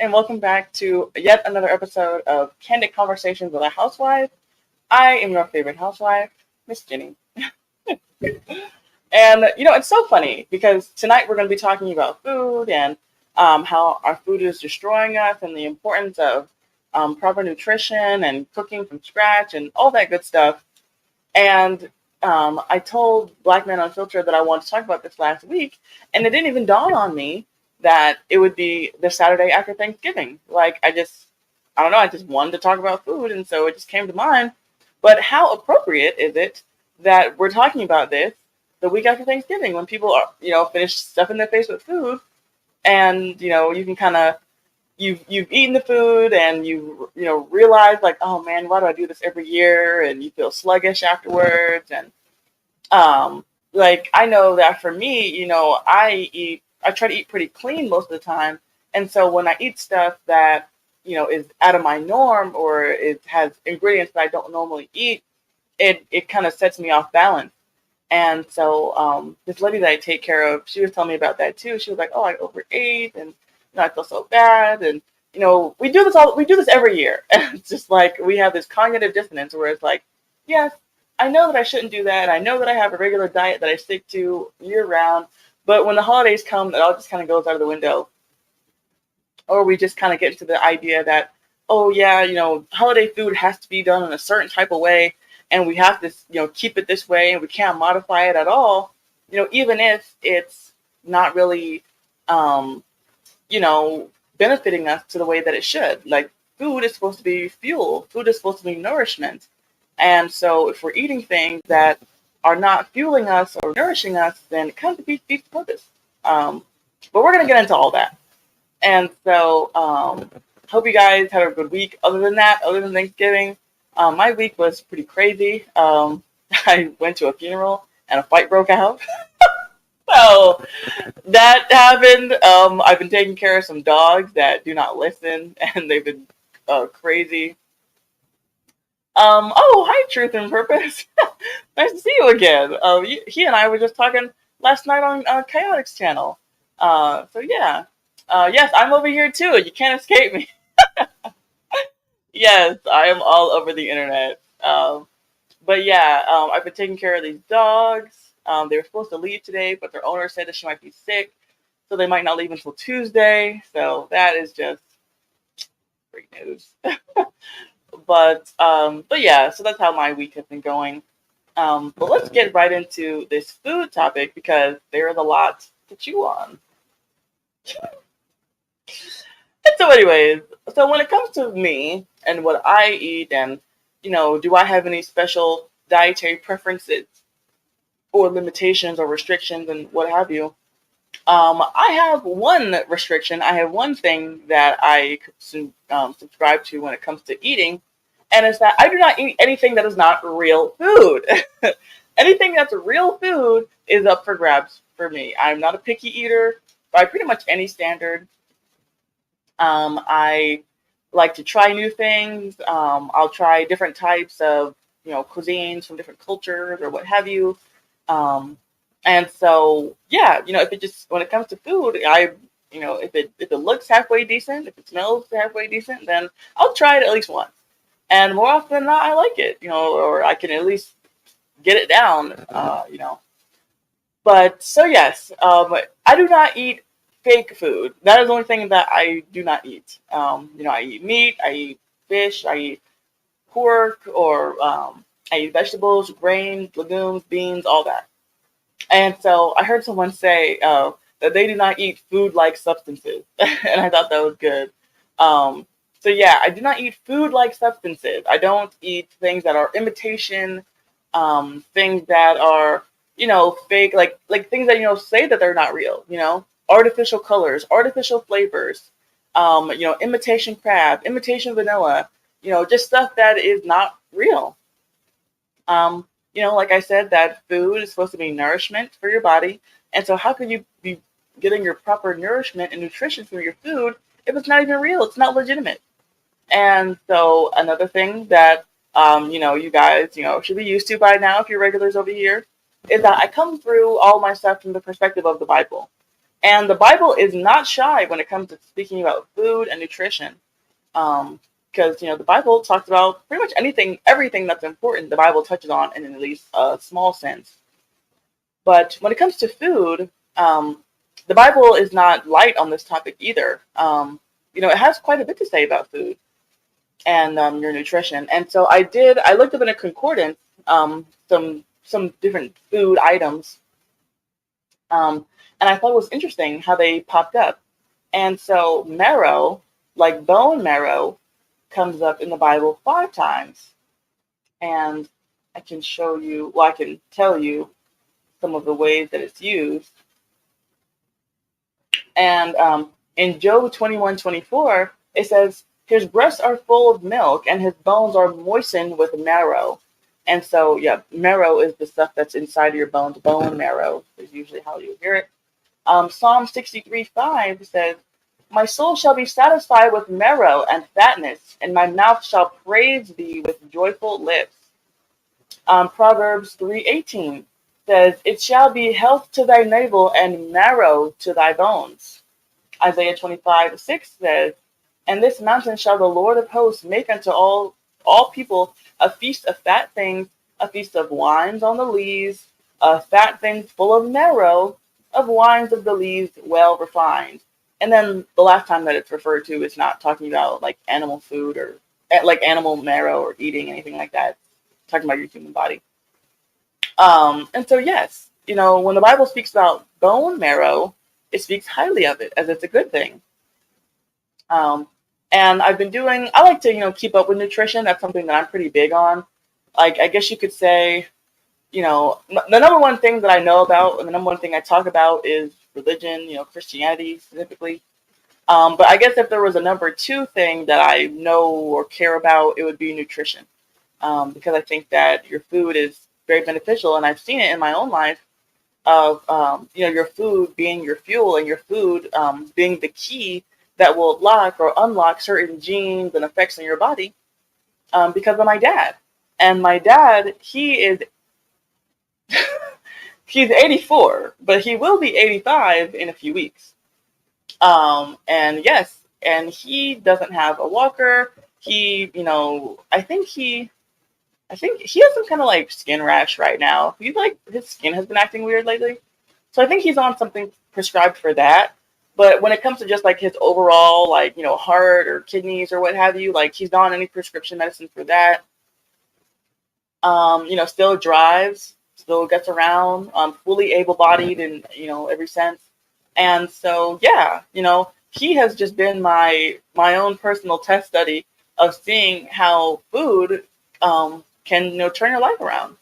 and welcome back to yet another episode of Candid Conversations with a Housewife. I am your favorite housewife, Miss Jenny. And, it's so funny because tonight we're going to be talking about food and how our food is destroying us and the importance of proper nutrition and cooking from scratch and all that good stuff. And I told Black Men Unfiltered that I wanted to talk about this last week, and it didn't even dawn on me that it would be the Saturday after Thanksgiving. I don't know, I just wanted to talk about food, and so it just came to mind. But how appropriate is it that we're talking about this the week after Thanksgiving when people are, finished stuffing their face with food, and, you can kind of, you've eaten the food and realize like, oh man, why do I do this every year? And you feel sluggish afterwards. And I know that for me, I try to eat pretty clean most of the time. And so when I eat stuff that, is out of my norm or it has ingredients that I don't normally eat, it kind of sets me off balance. And so this lady that I take care of, she was telling me about that too. She was like, oh, I overate and I feel so bad. And, we do this every year. And it's just like we have this cognitive dissonance where it's like, yes, I know that I shouldn't do that. I know that I have a regular diet that I stick to year round. But when the holidays come, it all just kind of goes out of the window. Or we just kind of get into the idea that, oh, yeah, holiday food has to be done in a certain type of way. And we have to, keep it this way and we can't modify it at all, even if it's not really, benefiting us to the way that it should. Like food is supposed to be fuel. Food is supposed to be nourishment. And so if we're eating things that are not fueling us or nourishing us, then it kind of defeats the purpose. But we're going to get into all that. And so hope you guys had a good week. Other than Thanksgiving, my week was pretty crazy. I went to a funeral and a fight broke out. So that happened. I've been taking care of some dogs that do not listen, and they've been crazy. Oh, hi, Truth and Purpose. Nice to see you again. He and I were just talking last night on Chaotic's channel. So yeah. Yes, I'm over here too. You can't escape me. Yes, I am all over the internet. But yeah, I've been taking care of these dogs. They were supposed to leave today, but their owner said that she might be sick, so they might not leave until Tuesday. So that is just great news. But yeah, so that's how my week has been going. But let's get right into this food topic because there is a lot to chew on. And so anyways, so when it comes to me and what I eat and, do I have any special dietary preferences or limitations or restrictions and what have you? I have one restriction. I have one thing that I subscribe to when it comes to eating, and it's that I do not eat anything that is not real food. Anything that's real food is up for grabs for me. I'm not a picky eater by pretty much any standard. I like to try new things. I'll try different types of, cuisines from different cultures or what have you. And so, yeah, when it comes to food, if it looks halfway decent, if it smells halfway decent, then I'll try it at least once. And more often than not, I like it, or I can at least get it down, But so yes, I do not eat fake food. That is the only thing that I do not eat. I eat meat, I eat fish, I eat pork, or I eat vegetables, grains, legumes, beans, all that. And so I heard someone say that they do not eat food-like substances, and I thought that was good. So yeah, I do not eat food-like substances. I don't eat things that are imitation, things that are fake, like things that say that they're not real. Artificial colors, artificial flavors, imitation crab, imitation vanilla, just stuff that is not real. Like I said, that food is supposed to be nourishment for your body. And so how can you be getting your proper nourishment and nutrition from your food if it's not even real? It's not legitimate. And so another thing that, you guys, should be used to by now if you're regulars over here, is that I come through all my stuff from the perspective of the Bible. And the Bible is not shy when it comes to speaking about food and nutrition. Because the Bible talks about pretty much everything that's important. The Bible touches on in at least a small sense. But when it comes to food, the Bible is not light on this topic either. It has quite a bit to say about food and your nutrition. And so I looked up in a concordance some different food items, and I thought it was interesting how they popped up. And so marrow, like bone marrow, comes up in the Bible 5 times. And I can show you, well, I can tell you some of the ways that it's used. And in Job 21:24, it says, his breasts are full of milk and his bones are moistened with marrow. And so, yeah, marrow is the stuff that's inside of your bones. Bone marrow is usually how you hear it. Psalm 63:5 says, my soul shall be satisfied with marrow and fatness, and my mouth shall praise thee with joyful lips. Proverbs 3:18 says, it shall be health to thy navel and marrow to thy bones. Isaiah 25:6 says, and this mountain shall the Lord of hosts make unto all people a feast of fat things, a feast of wines on the lees, fat things full of marrow, of wines of the lees well refined. And then the last time that it's referred to is not talking about like animal food or like animal marrow or eating anything like that. It's talking about your human body. And so yes, when the Bible speaks about bone marrow, it speaks highly of it as it's a good thing. And I like to, keep up with nutrition. That's something that I'm pretty big on. Like, I guess you could say, the number one thing that I know about and the number one thing I talk about is religion, Christianity specifically. But I guess if there was a number two thing that I know or care about, it would be nutrition. Because I think that your food is very beneficial, and I've seen it in my own life of, your food being your fuel and your food being the key that will lock or unlock certain genes and effects in your body, because of my dad. And my dad, he's 84, but he will be 85 in a few weeks. And yes, and he doesn't have a walker. He, I think he has some kind of like skin rash right now. His skin has been acting weird lately. So I think he's on something prescribed for that. But when it comes to just like his overall, like, heart or kidneys or what have you, like he's not on any prescription medicine for that. Still drives, still gets around, fully able-bodied in, every sense. And so, yeah, he has just been my own personal test study of seeing how food can, turn your life around.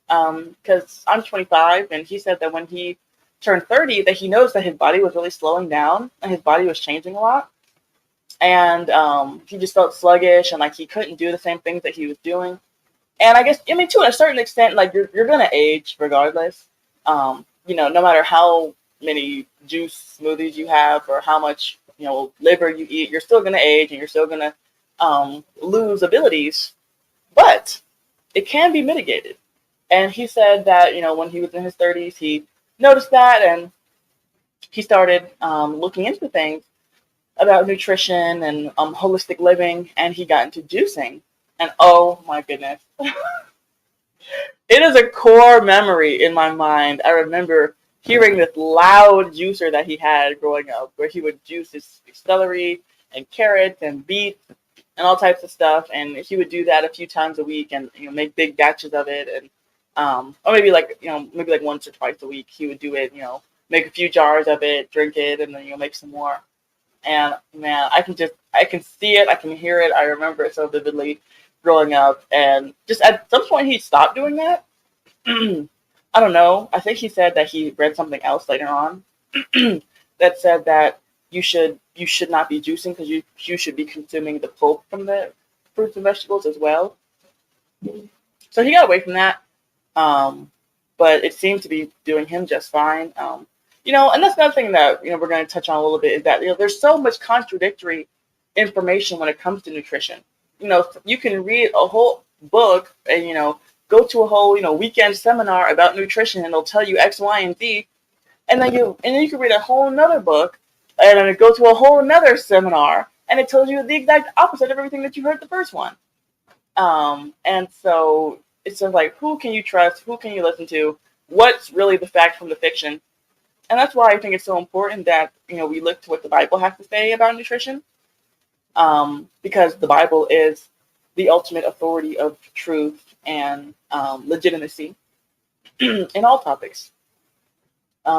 Because I'm 25, and he said that when he turned 30, that he noticed that his body was really slowing down and his body was changing a lot. And he just felt sluggish and like he couldn't do the same things that he was doing. And I guess, to a certain extent, like you're going to age regardless. No matter how many juice smoothies you have or how much, liver you eat, you're still going to age and you're still going to lose abilities. But it can be mitigated. And he said that, when he was in his 30s, he noticed that and he started looking into things about nutrition and holistic living, and he got into juicing. And oh my goodness, it is a core memory in my mind. I remember hearing this loud juicer that he had growing up, where he would juice his celery and carrots and beets and all types of stuff, and he would do that a few times a week and make big batches of it, and or maybe like once or twice a week he would do it. Make a few jars of it, drink it, and then make some more. And man, I can see it, I can hear it, I remember it so vividly growing up. And just at some point he stopped doing that. I don't know. I think he said that he read something else later on that said that you should not be juicing because you should be consuming the pulp from the fruits and vegetables as well. So he got away from that. But it seemed to be doing him just fine. And that's another thing that, we're going to touch on a little bit is that, there's so much contradictory information when it comes to nutrition. You can read a whole book and, go to a whole, weekend seminar about nutrition and they'll tell you X, Y, and Z. And then you can read a whole another book, and then go to a whole another seminar, and it tells you the exact opposite of everything that you heard the first one. And so it's just like, who can you trust? Who can you listen to? What's really the fact from the fiction? And that's why I think it's so important that we look to what the Bible has to say about nutrition, because the Bible is the ultimate authority of truth and legitimacy in all topics.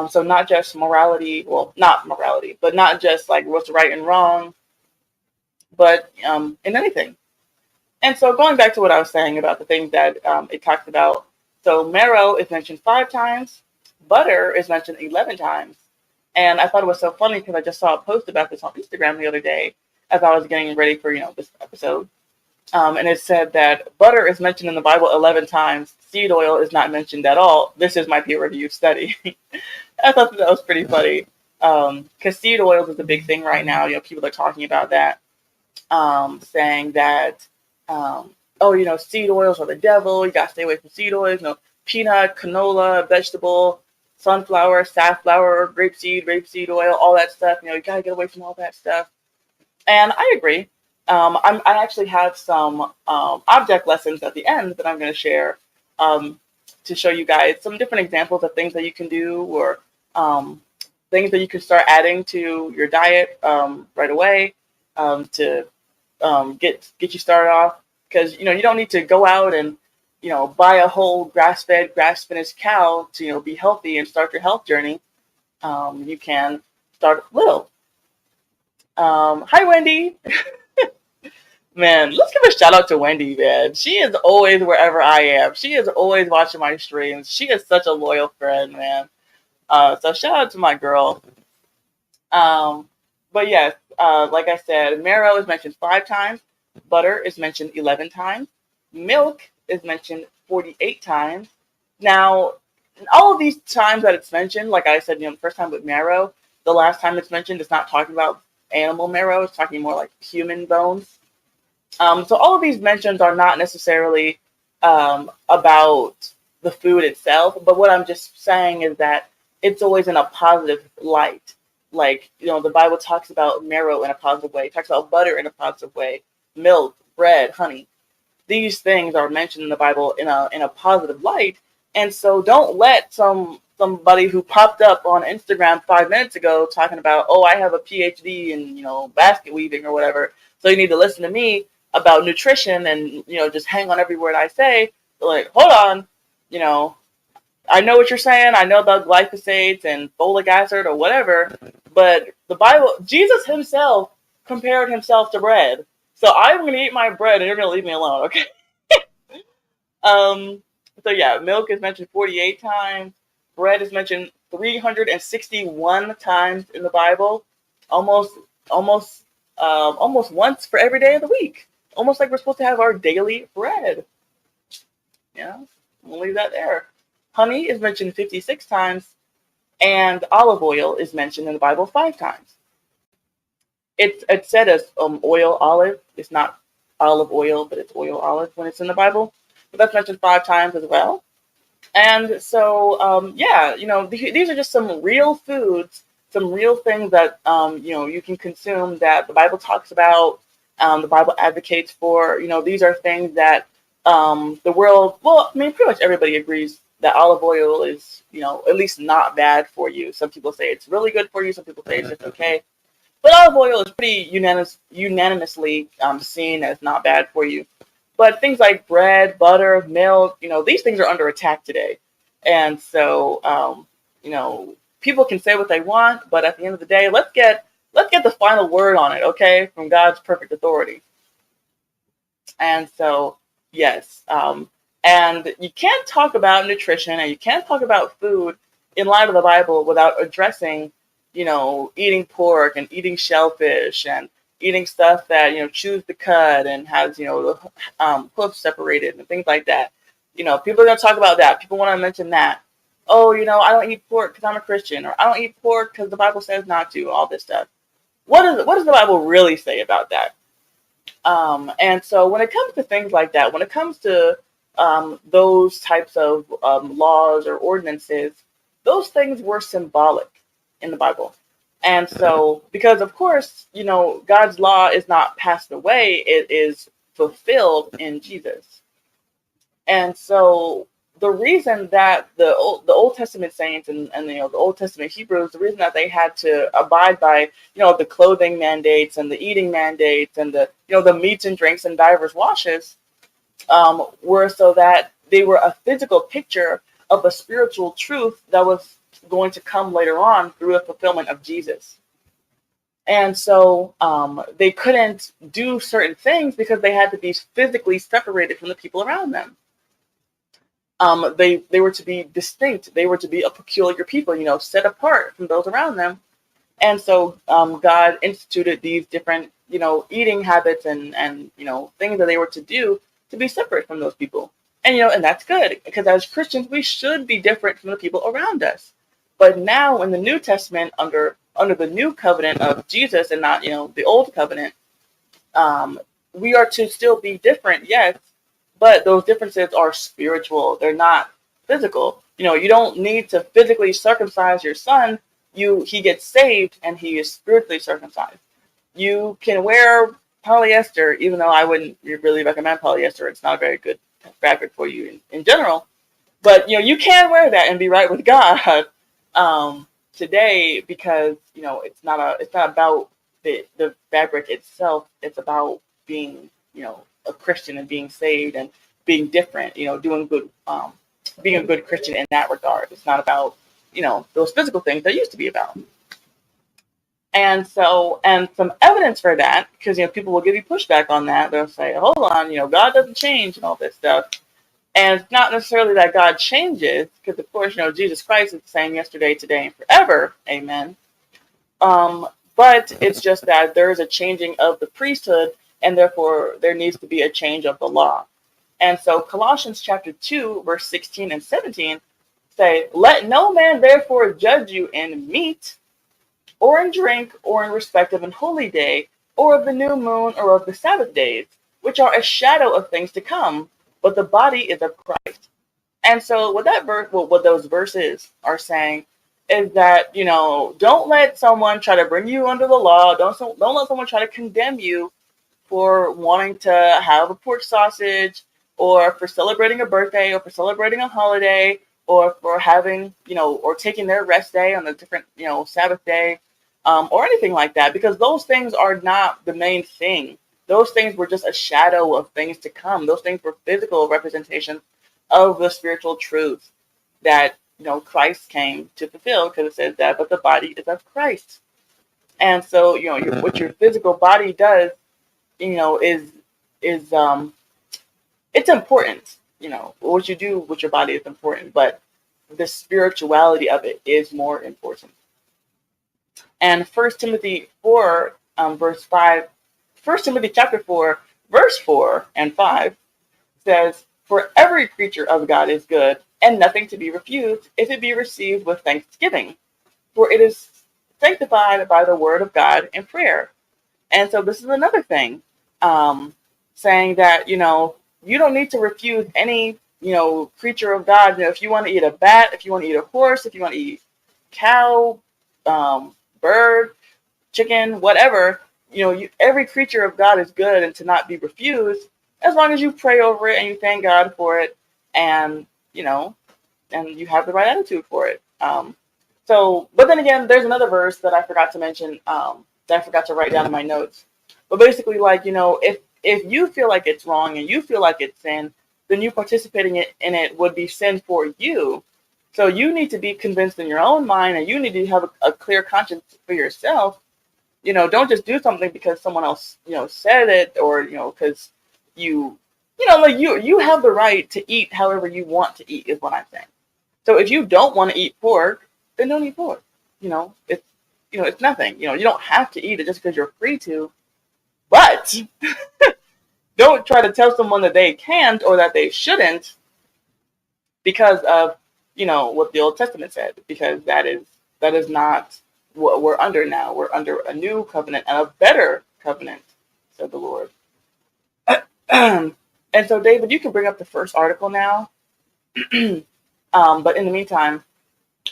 So not just morality, well, not morality, but not just like what's right and wrong, but in anything. And so going back to what I was saying about the things that it talks about, so marrow is mentioned 5 times, butter is mentioned 11 times. And I thought it was so funny because I just saw a post about this on Instagram the other day as I was getting ready for, this episode. And it said that butter is mentioned in the Bible 11 times. Seed oil is not mentioned at all. This is my peer-reviewed study. I thought that was pretty funny because seed oils is a big thing right now. People are talking about that, saying that, seed oils are the devil. You got to stay away from seed oils. Peanut, canola, vegetable, sunflower, safflower, rapeseed oil, all that stuff. You got to get away from all that stuff. And I agree. I actually have some object lessons at the end that I'm going to share to show you guys some different examples of things that you can do, or things that you can start adding to your diet right away to get you started off. Because you don't need to go out and buy a whole grass-fed, grass-finished cow to be healthy and start your health journey. You can start little. Hi, Wendy. Man, let's give a shout out to Wendy, man. She is always wherever I am. She is always watching my streams. She is such a loyal friend, man. So shout out to my girl. But yes, like I said, marrow is mentioned 5 times. Butter is mentioned 11 times. Milk is mentioned 48 times. Now, all of these times that it's mentioned, like I said, the first time with marrow, the last time it's mentioned, it's not talking about animal marrow. It's talking more like human bones. So all of these mentions are not necessarily about the food itself, but what I'm just saying is that it's always in a positive light. Like, the Bible talks about marrow in a positive way, it talks about butter in a positive way, milk, bread, honey. These things are mentioned in the Bible in a positive light. And so don't let somebody who popped up on Instagram 5 minutes ago talking about, oh, I have a PhD in, basket weaving or whatever, so you need to listen to me about nutrition and, just hang on every word I say. Like, hold on, I know what you're saying. I know about glyphosate and folic acid or whatever, but the Bible, Jesus himself compared himself to bread. So I'm going to eat my bread and you're going to leave me alone, okay? So yeah, milk is mentioned 48 times. Bread is mentioned 361 times in the Bible. Almost once for every day of the week. Almost like we're supposed to have our daily bread. We'll leave that there. Honey is mentioned 56 times, and olive oil is mentioned in the Bible 5 times. It's said as oil olive. It's not olive oil, but it's oil olive when it's in the Bible. But that's mentioned 5 times as well. And so, these are just some real foods, some real things that, you can consume that the Bible talks about, the Bible advocates for. These are things that the world, well, I mean, pretty much everybody agrees that olive oil is, at least not bad for you. Some people say it's really good for you. Some people say it's just okay. But olive oil is pretty unanimously seen as not bad for you. But things like bread, butter, milk, these things are under attack today. And so, people can say what they want, but at the end of the day, let's get the final word on it, okay, from God's perfect authority. And so, yes, and you can't talk about nutrition and you can't talk about food in light of the Bible without addressing, eating pork and eating shellfish and eating stuff that, chews the cud and has, the hoof separated and things like that. People are going to talk about that. People want to mention that. Oh, I don't eat pork because I'm a Christian, or I don't eat pork because the Bible says not to, all this stuff. What does the Bible really say about that? And so when it comes to things like that, when it comes to those types of laws or ordinances, those things were symbolic in the Bible. And so, because of course, God's law is not passed away, it is fulfilled in Jesus. And so the reason that the Old Testament saints and the Old Testament Hebrews, the reason that they had to abide by the clothing mandates and the eating mandates and the meats and drinks and divers washes, were so that they were a physical picture of a spiritual truth that was going to come later on through the fulfillment of Jesus. And so they couldn't do certain things because they had to be physically separated from the people around them. They were to be distinct. They were to be a peculiar people, set apart from those around them. And so God instituted these different, eating habits and things that they were to do to be separate from those people. And, and that's good, because as Christians, we should be different from the people around us. But now in the New Testament, under the new covenant of Jesus and not, the old covenant, we are to still be different, yes, but those differences are spiritual. They're not physical. You don't need to physically circumcise your son. He gets saved and he is spiritually circumcised. You can wear polyester, even though I wouldn't really recommend polyester. It's not a very good fabric for you in general. But you can wear that and be right with God today, because it's not about the fabric itself. It's about being a Christian and being saved and being different. Doing good, being a good Christian in that regard. It's not about those physical things that used to be about. And so, and some evidence for that, because people will give you pushback on that. They'll say, hold on, God doesn't change and all this stuff. And it's not necessarily that God changes, because of course, Jesus Christ is the same yesterday, today, and forever. Amen. But it's just that there is a changing of the priesthood, and therefore there needs to be a change of the law. And so Colossians chapter 2, verse 16 and 17 say, let no man therefore judge you in meat, or in drink, or in respect of an holy day, or of the new moon, or of the Sabbath days, which are a shadow of things to come, but the body is of Christ. And so what those verses are saying is that, don't let someone try to bring you under the law. Don't let someone try to condemn you for wanting to have a pork sausage, or for celebrating a birthday, or for celebrating a holiday, or for having, or taking their rest day on a different, Sabbath day, or anything like that, because those things are not the main thing. Those things were just a shadow of things to come. Those things were physical representations of the spiritual truth that, Christ came to fulfill, because it says that, but the body is of Christ. And so, what your physical body does, is it's important. What you do with your body is important, but the spirituality of it is more important. And 1 Timothy 4, verse 5, 1 Timothy chapter 4, verse 4 and 5 says, for every creature of God is good, and nothing to be refused, if it be received with thanksgiving. For it is sanctified by the word of God and prayer. And so this is another thing, saying that, you don't need to refuse any, creature of God. If you want to eat a bat, if you want to eat a horse, if you want to eat cow, bird, chicken, whatever, every creature of God is good and to not be refused, as long as you pray over it and you thank God for it, and and you have the right attitude for it. But then again, there's another verse that I forgot to mention, that I forgot to write down in my notes. But basically, if you feel like it's wrong and you feel like it's sin, then you participating in it would be sin for you. So you need to be convinced in your own mind, and you need to have a clear conscience for yourself. Don't just do something because someone else, said it, or, because you have the right to eat however you want to eat, is what I'm saying. So if you don't want to eat pork, then don't eat pork. It's nothing. You don't have to eat it just because you're free to. But don't try to tell someone that they can't or that they shouldn't because of, what the Old Testament said, because that is not what we're under now. We're under a new covenant and a better covenant, said the Lord. And so, David, you can bring up the first article now. But in the meantime,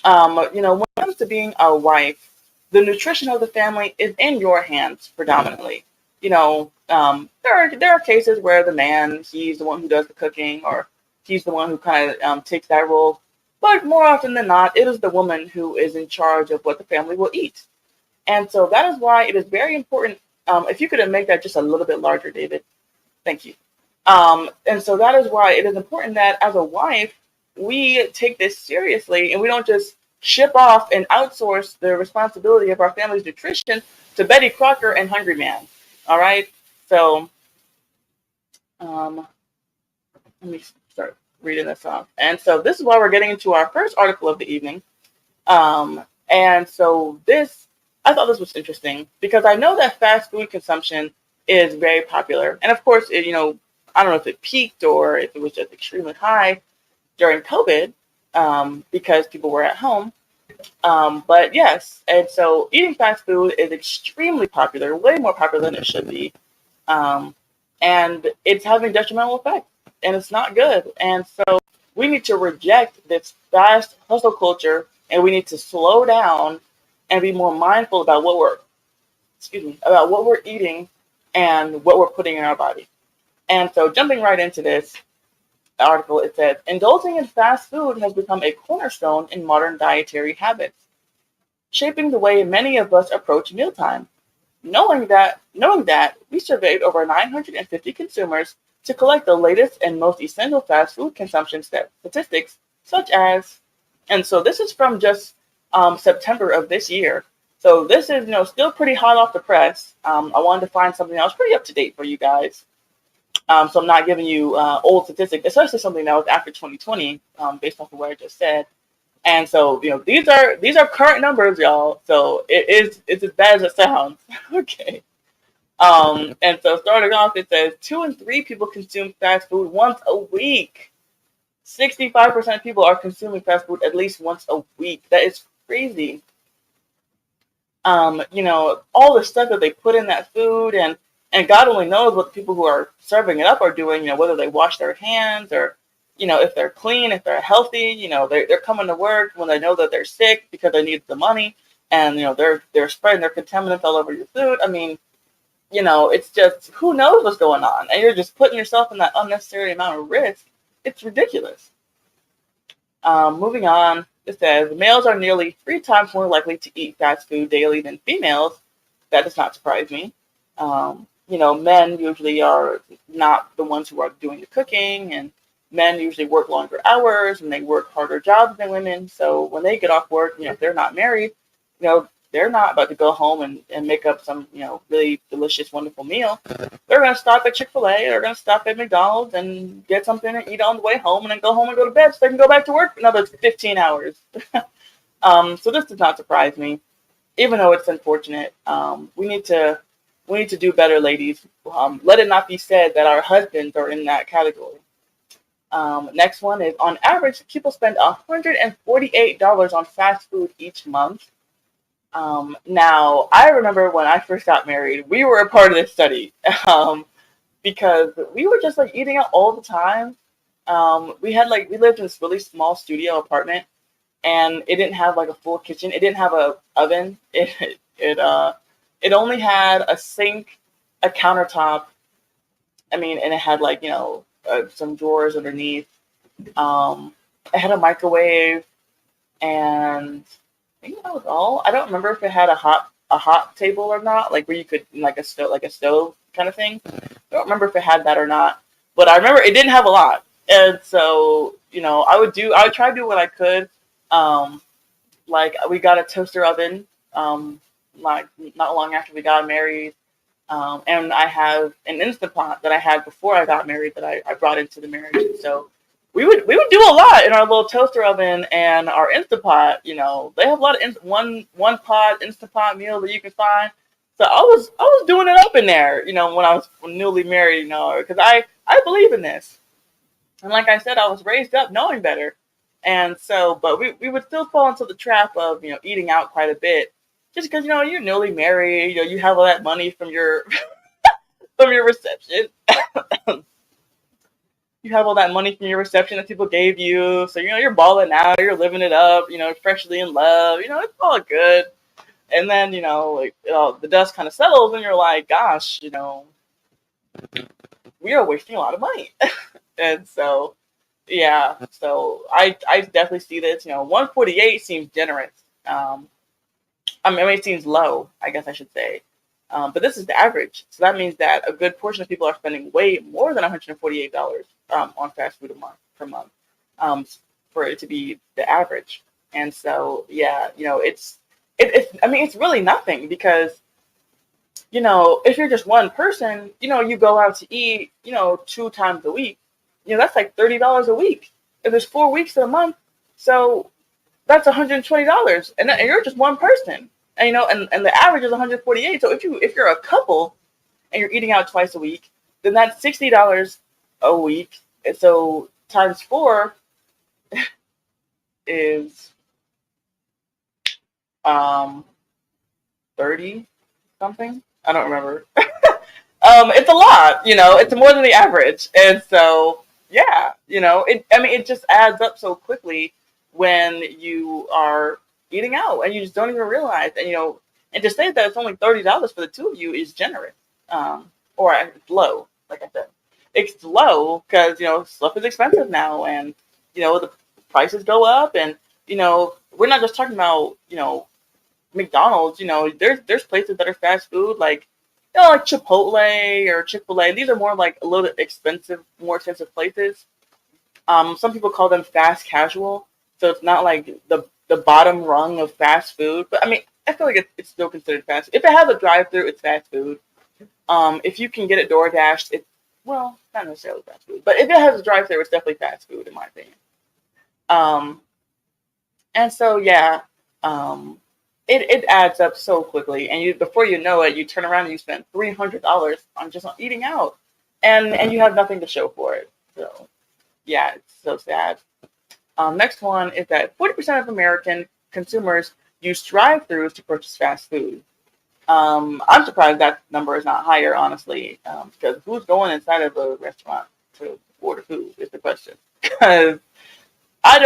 When it comes to being a wife, the nutrition of the family is in your hands predominantly. There are cases where the man, he's the one who does the cooking, or he's the one who kind of takes that role. But more often than not, it is the woman who is in charge of what the family will eat. And so that is why it is very important. If you could make that just a little bit larger, David, thank you. And so that is why it is important that as a wife, we take this seriously and we don't just ship off and outsource the responsibility of our family's nutrition to Betty Crocker and Hungry Man. All right. So um, let me start reading this off. And so this is why we're getting into our first article of the evening. And so I thought this was interesting because I know that fast food consumption is very popular. And of course, I don't know if it peaked or if it was just extremely high during COVID because people were at home. But yes, and so eating fast food is extremely popular, way more popular than it should be. Um, and it's having detrimental effects, and it's not good. And so we need to reject this fast hustle culture, and we need to slow down and be more mindful about about what we're eating and what we're putting in our body. And so jumping right into this article, it says, indulging in fast food has become a cornerstone in modern dietary habits, shaping the way many of us approach mealtime. Knowing that, we surveyed over 950 consumers to collect the latest and most essential fast food consumption statistics, such as, and so this is from just September of this year. So this is, still pretty hot off the press. I wanted to find something that was pretty up to date for you guys. So I'm not giving you old statistics, especially something that was after 2020, based off of what I just said. And so, these are current numbers, y'all. So it's as bad as it sounds. Okay. And so starting off, it says 2 in 3 people consume fast food once a week. 65% of people are consuming fast food at least once a week. That is crazy. All the stuff that they put in that food, and God only knows what the people who are serving it up are doing, whether they wash their hands or, if they're clean, if they're healthy, they're coming to work when they know that they're sick because they need the money, and, they're spreading their contaminants all over your food. I mean, it's just, who knows what's going on, and you're just putting yourself in that unnecessary amount of risk. It's ridiculous. Moving on, it says males are nearly 3 times more likely to eat fast food daily than females. That does not surprise me. Men usually are not the ones who are doing the cooking, and men usually work longer hours and they work harder jobs than women. So when they get off work, if they're not married, they're not about to go home and make up some, really delicious, wonderful meal. They're going to stop at Chick-fil-A, they're going to stop at McDonald's and get something to eat on the way home and then go home and go to bed so they can go back to work for another 15 hours. So this does not surprise me, even though it's unfortunate. We need to do better, ladies. Let it not be said that our husbands are in that category. Next one is, on average, people spend $148 on fast food each month. Now, I remember when I first got married, we were a part of this study because we were just eating out all the time. We lived in this really small studio apartment, and it didn't have a full kitchen. It didn't have a oven. It only had a sink, a countertop. And it had some drawers underneath. It had a microwave, and I think that was all. I don't remember if it had a hot table or not, where you could a stove kind of thing. I don't remember if it had that or not, but I remember it didn't have a lot. And so I would try to do what I could. We got a toaster oven. Not long after we got married. And I have an Instant Pot that I had before I got married that I brought into the marriage. And so we would do a lot in our little toaster oven and our Instant Pot. They have a lot of one pot Instant Pot meals that you can find. So I was doing it up in there, when I was newly married, because I believe in this. And like I said, I was raised up knowing better. And so, but we would still fall into the trap of, eating out quite a bit. Just because, you're newly married, you have all that money from your from your reception. You You have all that money from your reception that people gave you, so you're balling out, you're living it up, freshly in love, it's all good. And then like the dust kind of settles, and you're like, gosh, we are wasting a lot of money. And so yeah, so I definitely see this. 148 seems generous. It seems low, I guess I should say. But this is the average. So that means that a good portion of people are spending way more than $148 on fast food a month per month for it to be the average. And so, yeah, it's really nothing because, if you're just one person, you go out to eat, 2 times a week, that's like $30 a week. If there's 4 weeks in a month, so that's $120, and you're just one person, and and the average is 148. So if you're a couple and you're eating out twice a week, then that's $60 a week. And so times 4 is 30 something. I don't remember. It's a lot. It's more than the average, and so yeah, it just adds up so quickly when you are eating out and you just don't even realize. And to say that it's only $30 for the two of you is generous, or it's low. Like I said, it's low because stuff is expensive now, and the prices go up, and we're not just talking about McDonald's. There's places that are fast food like like Chipotle or Chick-fil-A. These are more like a little expensive, more expensive places. Some people call them fast casual. So it's not like the bottom rung of fast food. But I feel like it's still considered fast food. If it has a drive-through, it's fast food. If you can get it DoorDashed, not necessarily fast food. But if it has a drive-through, it's definitely fast food in my opinion. And so yeah, it adds up so quickly, and before you know it, you turn around and you spend $300 on eating out, and you have nothing to show for it. So yeah, it's so sad. Next one is that 40% of American consumers use drive-thrus to purchase fast food. I'm surprised that number is not higher, honestly, because who's going inside of a restaurant to order food is the question. Because I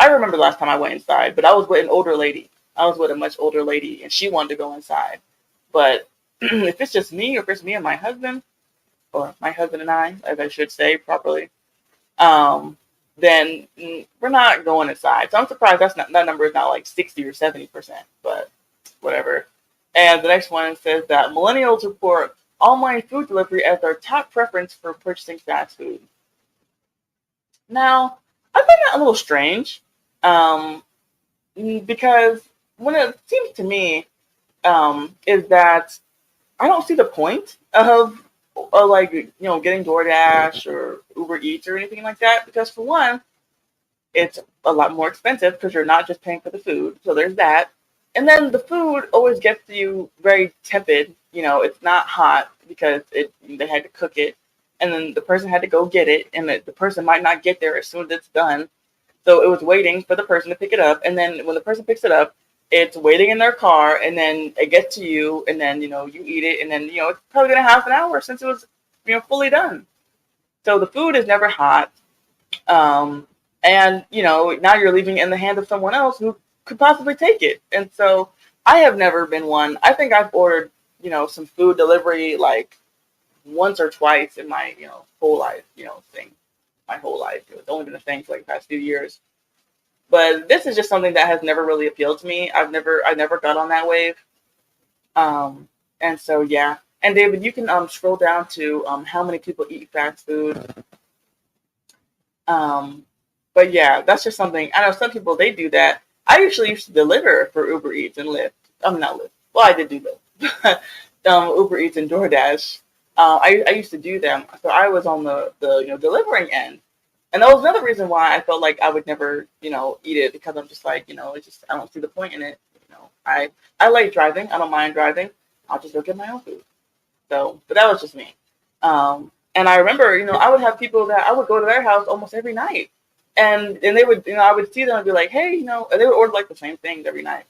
remember the last time I went inside, but I was with an older lady. I was with a much older lady, and she wanted to go inside. But if it's just me, or if it's me and my husband, or my husband and I, as I should say properly, then we're not going inside. So I'm surprised that number is not like 60 or 70%, but whatever. And the next one says that millennials report online food delivery as their top preference for purchasing fast food. Now, I find that a little strange, because when it seems to me, is that I don't see the point of getting DoorDash or Uber Eats or anything like that, because for one, it's a lot more expensive because you're not just paying for the food. So there's that. And then the food always gets you very tepid. It's not hot because they had to cook it, and then the person had to go get it, and the person might not get there as soon as it's done. So it was waiting for the person to pick it up, and then when the person picks it up, it's waiting in their car, and then it gets to you, and then you eat it, and then it's probably been a half an hour since it was fully done. So the food is never hot, and now you're leaving it in the hands of someone else who could possibly take it. And so I have never been one. I think I've ordered some food delivery like once or twice in my whole life, my whole life. It's only been a thing for like the past few years. But this is just something that has never really appealed to me. I never got on that wave. And so yeah. And David, you can scroll down to how many people eat fast food. But yeah, that's just something. I know some people, they do that. I usually used to deliver for Uber Eats and Lyft. Not Lyft. Well, I did do Lyft. Uber Eats and DoorDash. I used to do them. So I was on the delivering end. And that was another reason why I felt like I would never, eat it, because I'm just like, it's just, I don't see the point in it. I like driving. I don't mind driving. I'll just go get my own food. So, but that was just me. And I remember, I would have people that I would go to their house almost every night. And they would, I would see them and be like, hey, and they would order like the same things every night.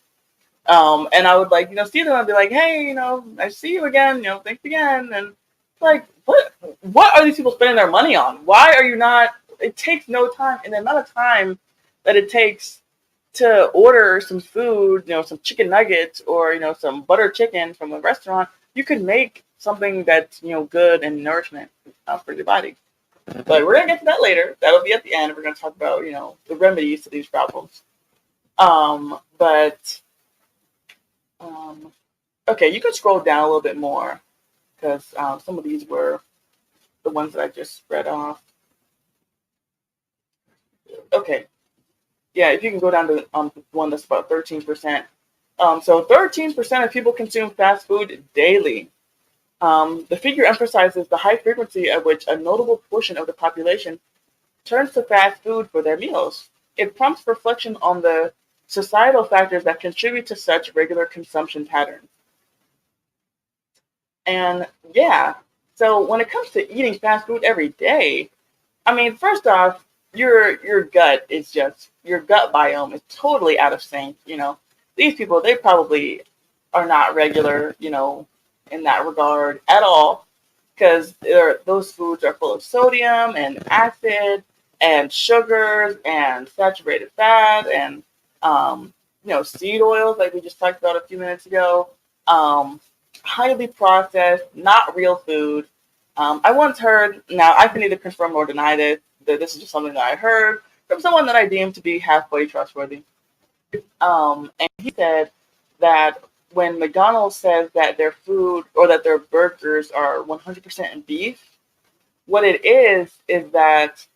And I would see them and be like, hey, nice to see you again, thanks again. And Like, what are these people spending their money on? Why are you not? It takes no time, and the amount of time that it takes to order some food, some chicken nuggets or some butter chicken from a restaurant, you can make something that's good and nourishment for your body. But we're gonna get to that later. That'll be at the end. We're gonna talk about the remedies to these problems. But okay, you can scroll down a little bit more because some of these were the ones that I just read off. Okay, yeah, if you can go down to one that's about 13%. So 13% of people consume fast food daily. The figure emphasizes the high frequency at which a notable portion of the population turns to fast food for their meals. It prompts reflection on the societal factors that contribute to such regular consumption patterns. And yeah, so when it comes to eating fast food every day, I mean, first off, your gut is just your gut biome is totally out of sync. These people, they probably are not regular, in that regard at all, because those foods are full of sodium and acid and sugars and saturated fat and seed oils like we just talked about a few minutes ago. Highly processed, not real food. I once heard, now I can neither confirm nor deny this, that this is just something that I heard from someone that I deemed to be halfway trustworthy. And he said that when McDonald's says that their food or that their burgers are 100% beef, what it is that,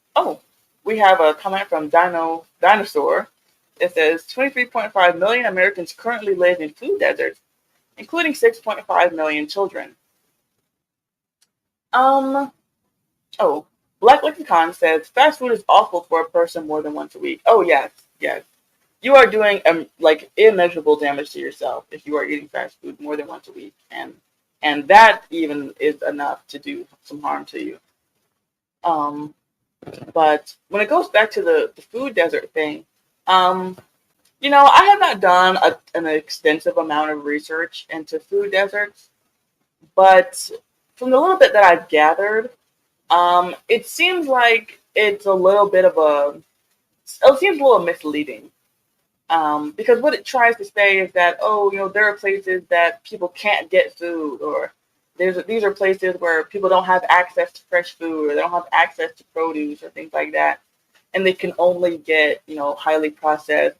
we have a comment from Dinosaur. It says 23.5 million Americans currently live in food deserts, including 6.5 million children. Black Lexicon says fast food is awful for a person more than once a week. Oh, yes. You are doing immeasurable damage to yourself if you are eating fast food more than once a week, and that even is enough to do some harm to you. But when it goes back to the food desert thing, I have not done an extensive amount of research into food deserts, but from the little bit that I've gathered, it seems like it seems a little misleading. Because what it tries to say is that, there are places that people can't get food, or these are places where people don't have access to fresh food, or they don't have access to produce, or things like that, and they can only get, highly processed,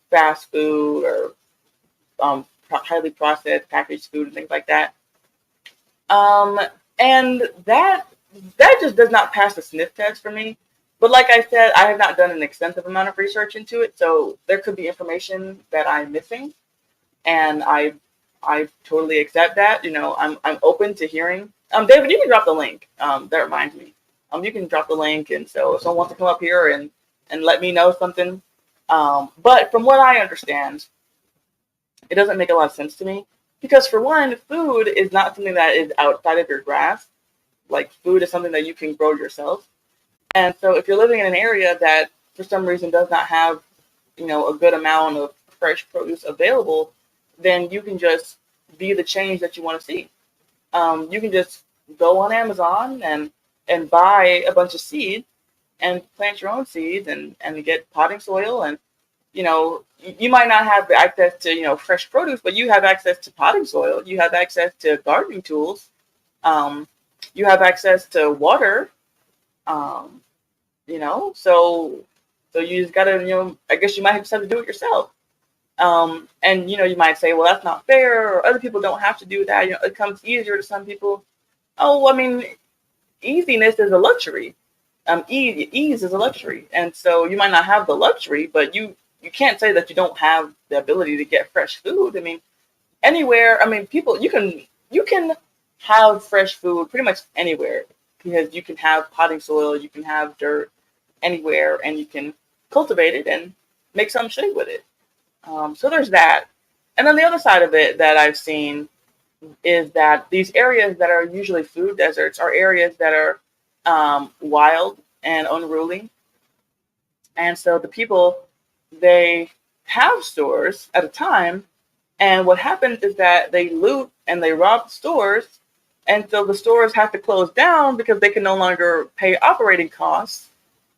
fast food, or highly processed packaged food and things like that. And that just does not pass the sniff test for me. But like I said, I have not done an extensive amount of research into it, so there could be information that I'm missing, and I totally accept that. I'm open to hearing. David, you can drop the link. That reminds me. You can drop the link, and so if someone wants to come up here and let me know something. But from what I understand, it doesn't make a lot of sense to me because, for one, food is not something that is outside of your grasp. Like, food is something that you can grow yourself. And so if you're living in an area that for some reason does not have, a good amount of fresh produce available, then you can just be the change that you want to see. You can just go on Amazon and buy a bunch of seeds and plant your own seeds and get potting soil. And, you might not have access to, fresh produce, but you have access to potting soil. You have access to gardening tools. You have access to water. So you just gotta, I guess you might just have to do it yourself. And you might say, well, that's not fair, or other people don't have to do that. It comes easier to some people. Oh, I mean, easiness is a luxury. Ease is a luxury, and so you might not have the luxury, but you can't say that you don't have the ability to get fresh food. I mean, anywhere. I mean, people, you can have fresh food pretty much anywhere because you can have potting soil, you can have dirt anywhere, and you can cultivate it and make some shade with it. So there's that. And then the other side of it that I've seen is that these areas that are usually food deserts are areas that are wild and unruly. And so the people, they have stores at a time. And what happens is that they loot and they rob stores And so the stores have to close down because they can no longer pay operating costs.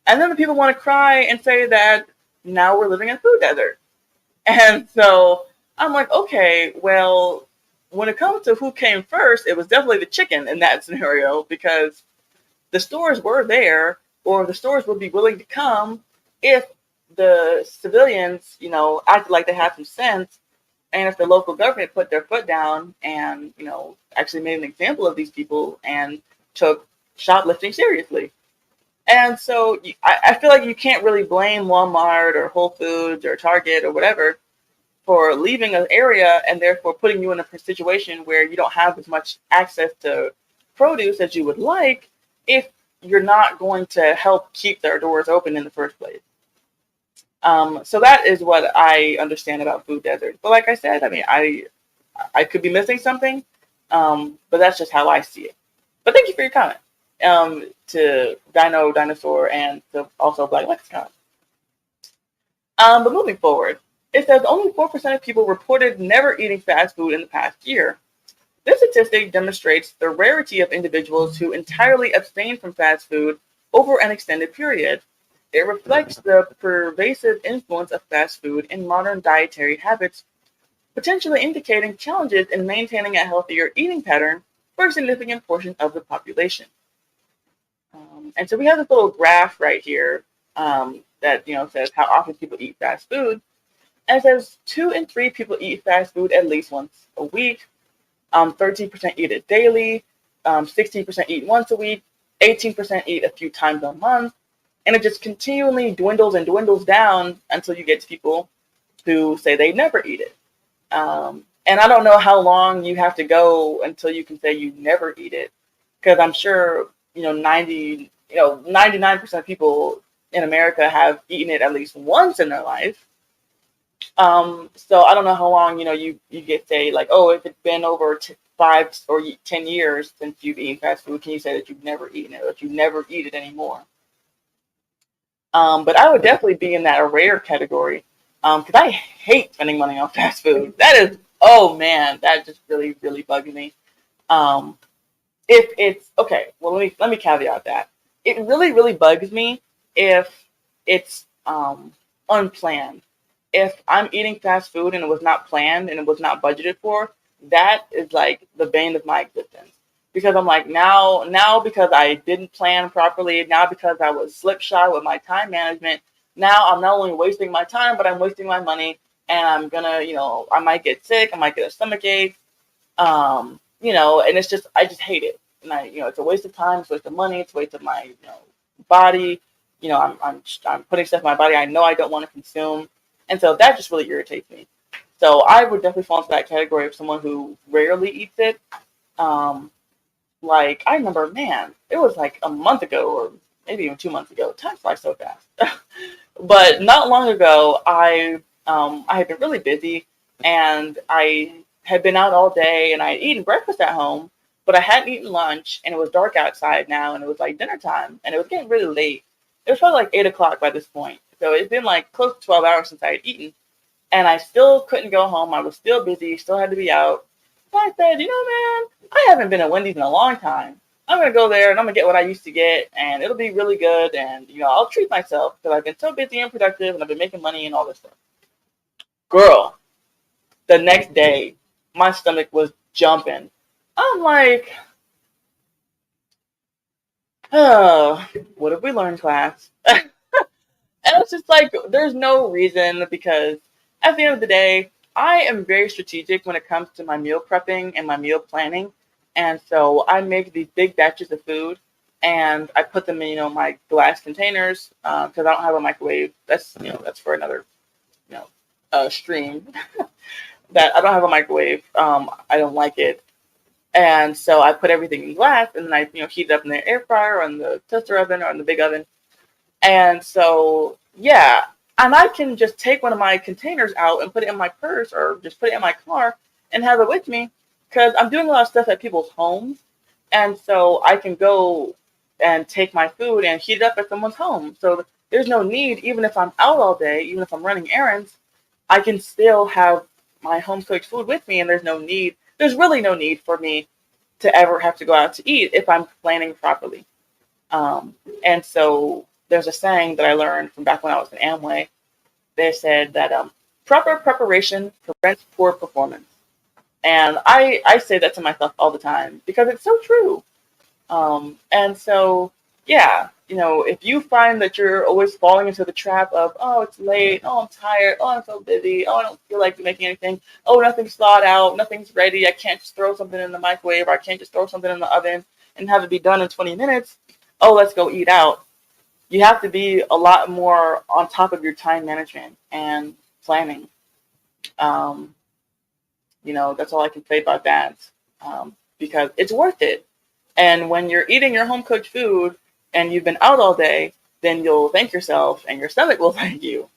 And then the people want to cry and say that now we're living in a food desert. And so I'm like, okay, well, when it comes to who came first, it was definitely the chicken in that scenario, because the stores were there, or the stores would be willing to come if the civilians, acted like they had some sense, and if the local government put their foot down and, actually made an example of these people and took shoplifting seriously. And so I feel like you can't really blame Walmart or Whole Foods or Target or whatever for leaving an area and therefore putting you in a situation where you don't have as much access to produce as you would like if you're not going to help keep their doors open in the first place. So that is what I understand about food deserts. But like I said, I mean, I could be missing something, but that's just how I see it. But thank you for your comment, to Dinosaur, and to also Black Lexicon. But moving forward, it says only 4% of people reported never eating fast food in the past year. This statistic demonstrates the rarity of individuals who entirely abstain from fast food over an extended period. It reflects the pervasive influence of fast food in modern dietary habits, potentially indicating challenges in maintaining a healthier eating pattern for a significant portion of the population. And so we have this little graph right here that says how often people eat fast food. And it says 2 in 3 people eat fast food at least once a week. 13% eat it daily. 16% eat once a week. 18% eat a few times a month. And it just continually dwindles and dwindles down until you get to people who say they never eat it. And I don't know how long you have to go until you can say you never eat it, because I'm sure 99% of people in America have eaten it at least once in their life. So I don't know how long you get, say, like, oh, if it's been over 5 or 10 years since you've eaten fast food, can you say that you've never eaten it, or that you never eat it anymore? But I would definitely be in that rare category, because I hate spending money on fast food. That is, oh man, that just really, really bugs me. If it's okay, well, let me caveat that. It really, really bugs me if it's unplanned. If I'm eating fast food and it was not planned and it was not budgeted for, that is like the bane of my existence. Because I'm like, now because I didn't plan properly, now because I was slipshod with my time management, now I'm not only wasting my time, but I'm wasting my money, and I'm gonna, I might get sick, I might get a stomach ache, and it's just, I just hate it. And it's a waste of time, it's a waste of money, it's a waste of my, body. I'm putting stuff in my body I know I don't want to consume. And so that just really irritates me. So I would definitely fall into that category of someone who rarely eats it. Like, I remember, man, it was like a month ago, or maybe even 2 months ago. Time flies so fast. But not long ago, I had been really busy, and I had been out all day, and I had eaten breakfast at home, but I hadn't eaten lunch, and it was dark outside now, and it was like dinner time, and it was getting really late. It was probably like 8 o'clock by this point. So it'd been like close to 12 hours since I had eaten, and I still couldn't go home. I was still busy, still had to be out. So I said, man, I haven't been at Wendy's in a long time. I'm going to go there and I'm going to get what I used to get, and it'll be really good. And, I'll treat myself because I've been so busy and productive, and I've been making money and all this stuff. Girl, the next day, my stomach was jumping. I'm like, oh, what have we learned, class? And it's just like, there's no reason, because at the end of the day, I am very strategic when it comes to my meal prepping and my meal planning. And so I make these big batches of food, and I put them in, my glass containers, because I don't have a microwave. That's for another, stream. That I don't have a microwave. I don't like it. And so I put everything in glass, and then I, heat it up in the air fryer or in the toaster oven or in the big oven. And so, yeah, and I can just take one of my containers out and put it in my purse, or just put it in my car and have it with me, because I'm doing a lot of stuff at people's homes. And so I can go and take my food and heat it up at someone's home. So there's no need, even if I'm out all day, even if I'm running errands, I can still have my home cooked food with me, and there's really no need for me to ever have to go out to eat if I'm planning properly. And so there's a saying that I learned from back when I was in Amway. They said that proper preparation prevents poor performance. And I say that to myself all the time because it's so true. And so, yeah, if you find that you're always falling into the trap of, oh, it's late, oh, I'm tired, oh, I'm so busy, oh, I don't feel like making anything, oh, nothing's thawed out, nothing's ready, I can't just throw something in the microwave, or I can't just throw something in the oven and have it be done in 20 minutes, oh, let's go eat out. You have to be a lot more on top of your time management and planning. That's all I can say about that, because it's worth it. And when you're eating your home cooked food and you've been out all day, then you'll thank yourself and your stomach will thank you.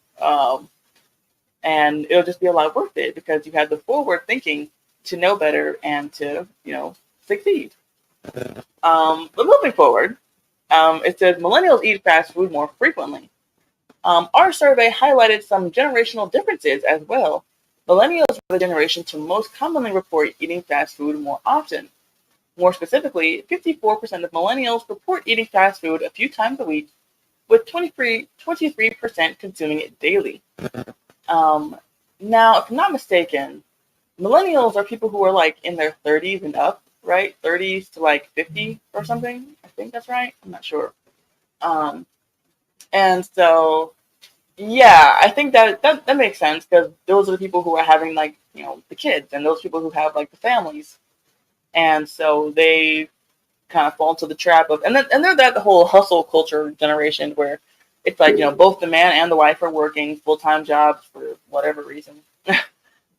And it'll just be a lot worth it because you had the forward thinking to know better and to, succeed. But moving forward, it says millennials eat fast food more frequently. Our survey highlighted some generational differences as well. Millennials are the generation to most commonly report eating fast food more often. More specifically, 54% of millennials report eating fast food a few times a week, with 23% consuming it daily. Now, if I'm not mistaken, millennials are people who are like in their 30s and up, right? 30s to like 50 or something. I think that's right. I'm not sure. And so, yeah, I think that makes sense because those are the people who are having like, the kids and those people who have like the families. And so they kind of fall into the trap of, and they're that whole hustle culture generation where it's like, both the man and the wife are working full-time jobs for whatever reason.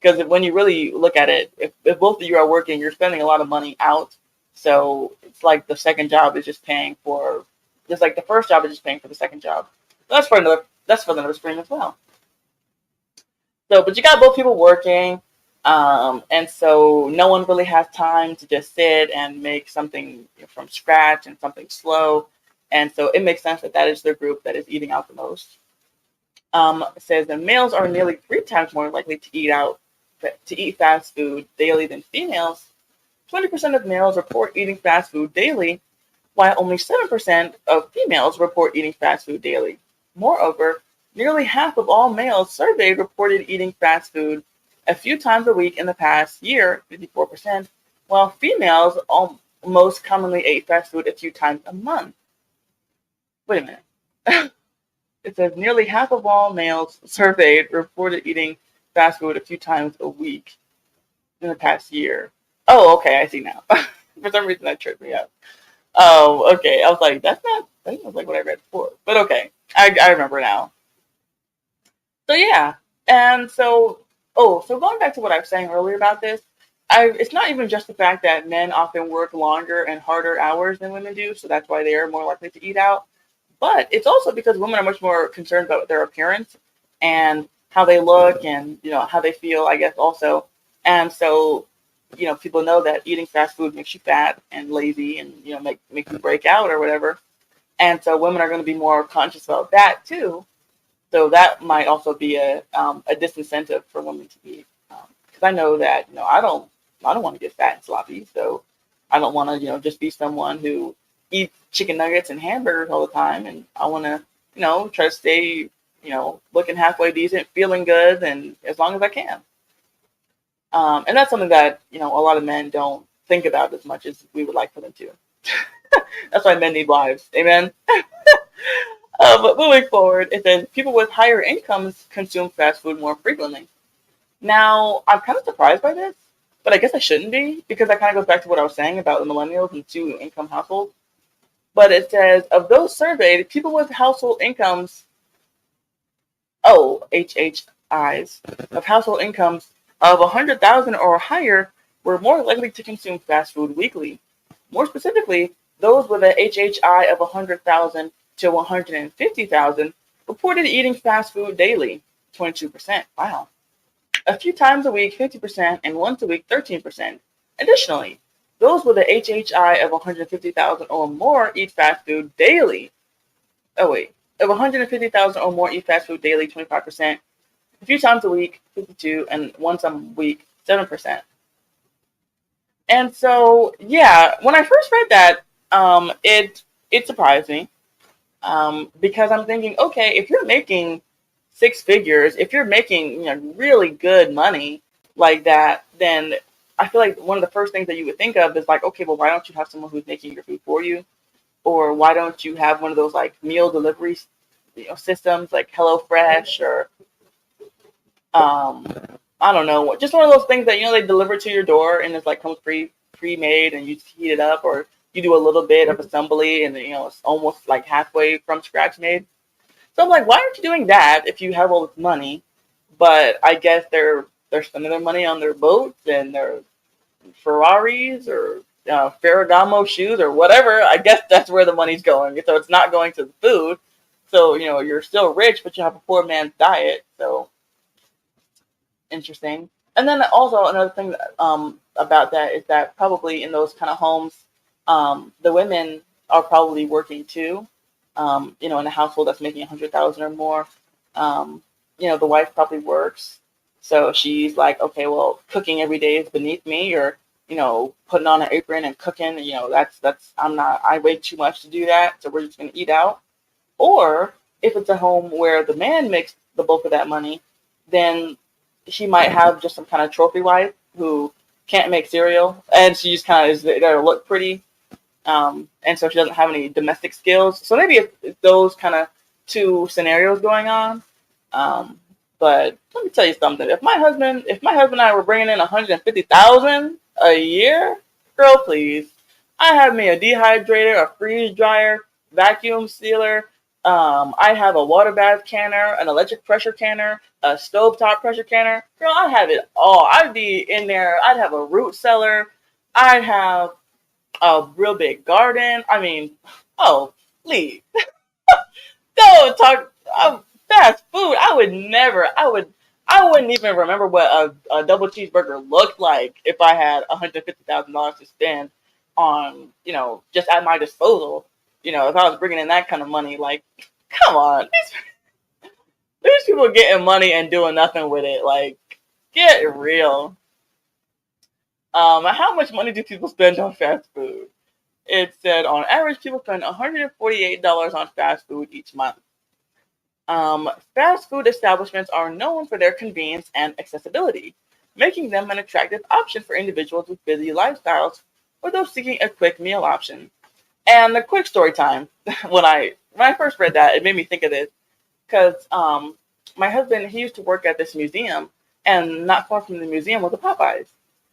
Because when you really look at it, if both of you are working, you're spending a lot of money out. So it's like the second job is just paying for, just like the first job is just paying for the second job. That's for another stream as well. So, but you got both people working. And so no one really has time to just sit and make something from scratch and something slow. And so it makes sense that is the group that is eating out the most. It says that males are nearly 3 times more likely to eat fast food daily than females. 20% of males report eating fast food daily, while only 7% of females report eating fast food daily. Moreover, nearly half of all males surveyed reported eating fast food a few times a week in the past year, 54%, while females most commonly ate fast food a few times a month. Wait a minute. It says nearly half of all males surveyed reported eating fast food a few times a week in the past year. Oh, okay, I see now. For some reason that tripped me up. Oh, okay. I was like, that was like what I read before. But okay, I remember now. So yeah, and so going back to what I was saying earlier about this, it's not even just the fact that men often work longer and harder hours than women do, so that's why they are more likely to eat out. But it's also because women are much more concerned about their appearance and how they look and, how they feel, I guess, also. And so, people know that eating fast food makes you fat and lazy and, make you break out or whatever. And so women are going to be more conscious about that too. So that might also be a disincentive for women to eat. Because I know that, I don't want to get fat and sloppy. So I don't want to, just be someone who eat chicken nuggets and hamburgers all the time, and I want to, try to stay, looking halfway decent, feeling good, and as long as I can. And that's something that, a lot of men don't think about as much as we would like for them to. That's why men need wives. Amen. But moving forward, it says people with higher incomes consume fast food more frequently. Now, I'm kind of surprised by this, but I guess I shouldn't be because that kind of goes back to what I was saying about the millennials and 2-income households. But it says, of those surveyed, people with household incomes, HHIs, of household incomes of 100,000 or higher were more likely to consume fast food weekly. More specifically, those with an HHI of 100,000 to 150,000 reported eating fast food daily, 22%. Wow. A few times a week, 50%, and once a week, 13%. Additionally, those with an HHI of 150,000 or more eat fast food daily. Of 150,000 or more eat fast food daily, 25%. A few times a week, 52%, and once a week, 7%. And so, yeah, when I first read that, it surprised me, because I'm thinking, okay, if you're making six figures, if you're making, really good money like that, then I feel like one of the first things that you would think of is like, okay, well, why don't you have someone who's making your food for you, or why don't you have one of those like meal delivery, systems like HelloFresh, or um, I don't know, just one of those things that they deliver to your door and it's like comes pre-made and you just heat it up, or you do a little bit of assembly and it's almost like halfway from scratch made. So I'm like, why aren't you doing that if you have all this money? But I guess they're spending their money on their boats and their Ferraris, or Ferragamo shoes, or whatever. I guess that's where the money's going. So it's not going to the food. So you're still rich, but you have a poor man's diet. So interesting. And then also another thing about that is that probably in those kind of homes, the women are probably working too. In a household that's making 100,000 or more, the wife probably works, so she's like, okay, well, cooking every day is beneath me, or putting on an apron and cooking. That's I weigh too much to do that, so we're just gonna eat out. Or if it's a home where the man makes the bulk of that money, then she might have just some kind of trophy wife who can't make cereal, and she just kind of is there to look pretty, and so she doesn't have any domestic skills. So maybe it's those kind of two scenarios going on. But let me tell you something: if my husband and I were bringing in 150,000 a year, girl, please, I have me a dehydrator, a freeze dryer, vacuum sealer. I have a water bath canner, an electric pressure canner, a stovetop pressure canner. Girl, I have it all. I'd be in there. I'd have a root cellar. I'd have a real big garden. I mean, oh, please, don't talk fast food. I would never. I wouldn't even remember what a double cheeseburger looked like if I had $150,000 to spend on, just at my disposal. If I was bringing in that kind of money, like, come on, these people getting money and doing nothing with it. Like, get real. How much money do people spend on fast food? It said on average, people spend $148 on fast food each month. Fast food establishments are known for their convenience and accessibility, making them an attractive option for individuals with busy lifestyles or those seeking a quick meal option. And the quick story time, when I first read that, it made me think of this because my husband, he used to work at this museum, and not far from the museum was a Popeyes.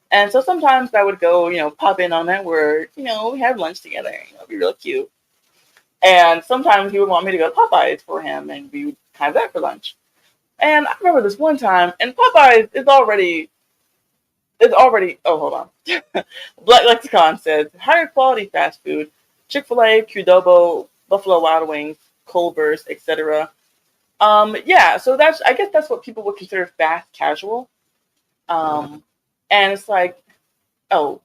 And so sometimes I would go, pop in on that where, we have lunch together. It'd be real cute. And sometimes he would want me to go to Popeyes for him, and we would have that for lunch. And I remember this one time, and Popeyes is already. Oh, hold on. Black Lexicon says higher quality fast food: Chick-fil-A, Qdobo, Buffalo Wild Wings, Culver's, etc. Yeah, so I guess that's what people would consider fast casual. Um, and it's like, oh,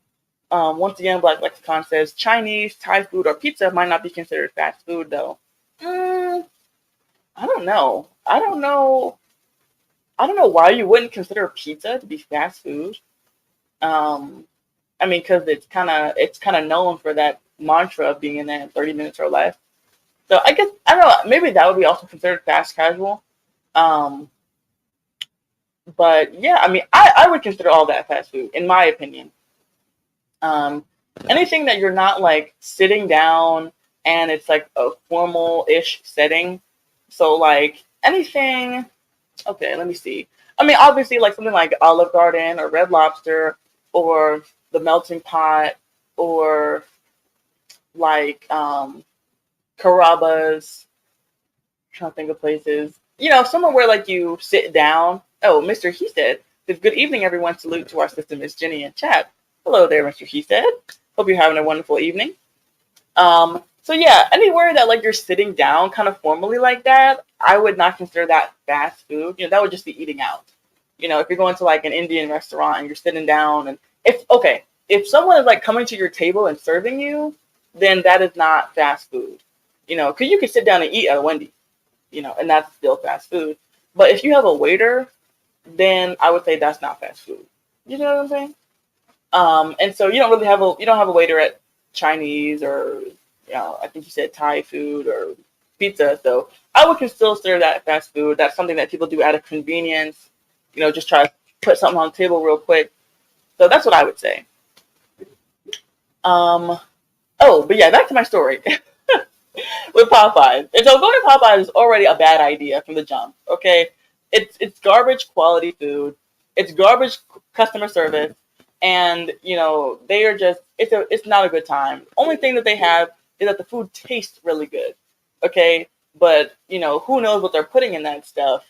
once again, Black Lexicon says Chinese, Thai food, or pizza might not be considered fast food, though. Mm, I don't know. I don't know why you wouldn't consider pizza to be fast food. Um, I mean, because it's kind of known for that mantra of being in there in 30 minutes or less. So I guess I don't know. Maybe that would be also considered fast casual. Um, but yeah, I mean, I would consider all that fast food in my opinion. Um, Anything that you're not like sitting down and it's like a formal-ish setting. So like anything. Okay, let me see. I mean, obviously, like something like Olive Garden or Red Lobster or the Melting Pot, or like Carrabba's. Trying to think of places. Somewhere where like you sit down. Oh, Mr. He said, "Good evening, everyone. Salute to our sister, Miss Jenny in chat. Hello there, Mr. He said. Hope you're having a wonderful evening." So yeah, anywhere that like you're sitting down kind of formally like that, I would not consider that fast food. That would just be eating out. If you're going to like an Indian restaurant and you're sitting down, and if someone is like coming to your table and serving you, then that is not fast food. Because you can sit down and eat at a Wendy's, and that's still fast food. But if you have a waiter, then I would say that's not fast food. You know what I'm saying? And so you don't have a waiter at Chinese or I think you said Thai food or pizza. So I would still consider that fast food. That's something that people do out of convenience. Just try to put something on the table real quick. So that's what I would say. Um, oh, but yeah, back to my story with Popeyes. And so going to Popeyes is already a bad idea from the jump. Okay, it's garbage quality food. It's garbage customer service, and they are just it's not a good time. Only thing that they have is that the food tastes really good. Okay, but who knows what they're putting in that stuff?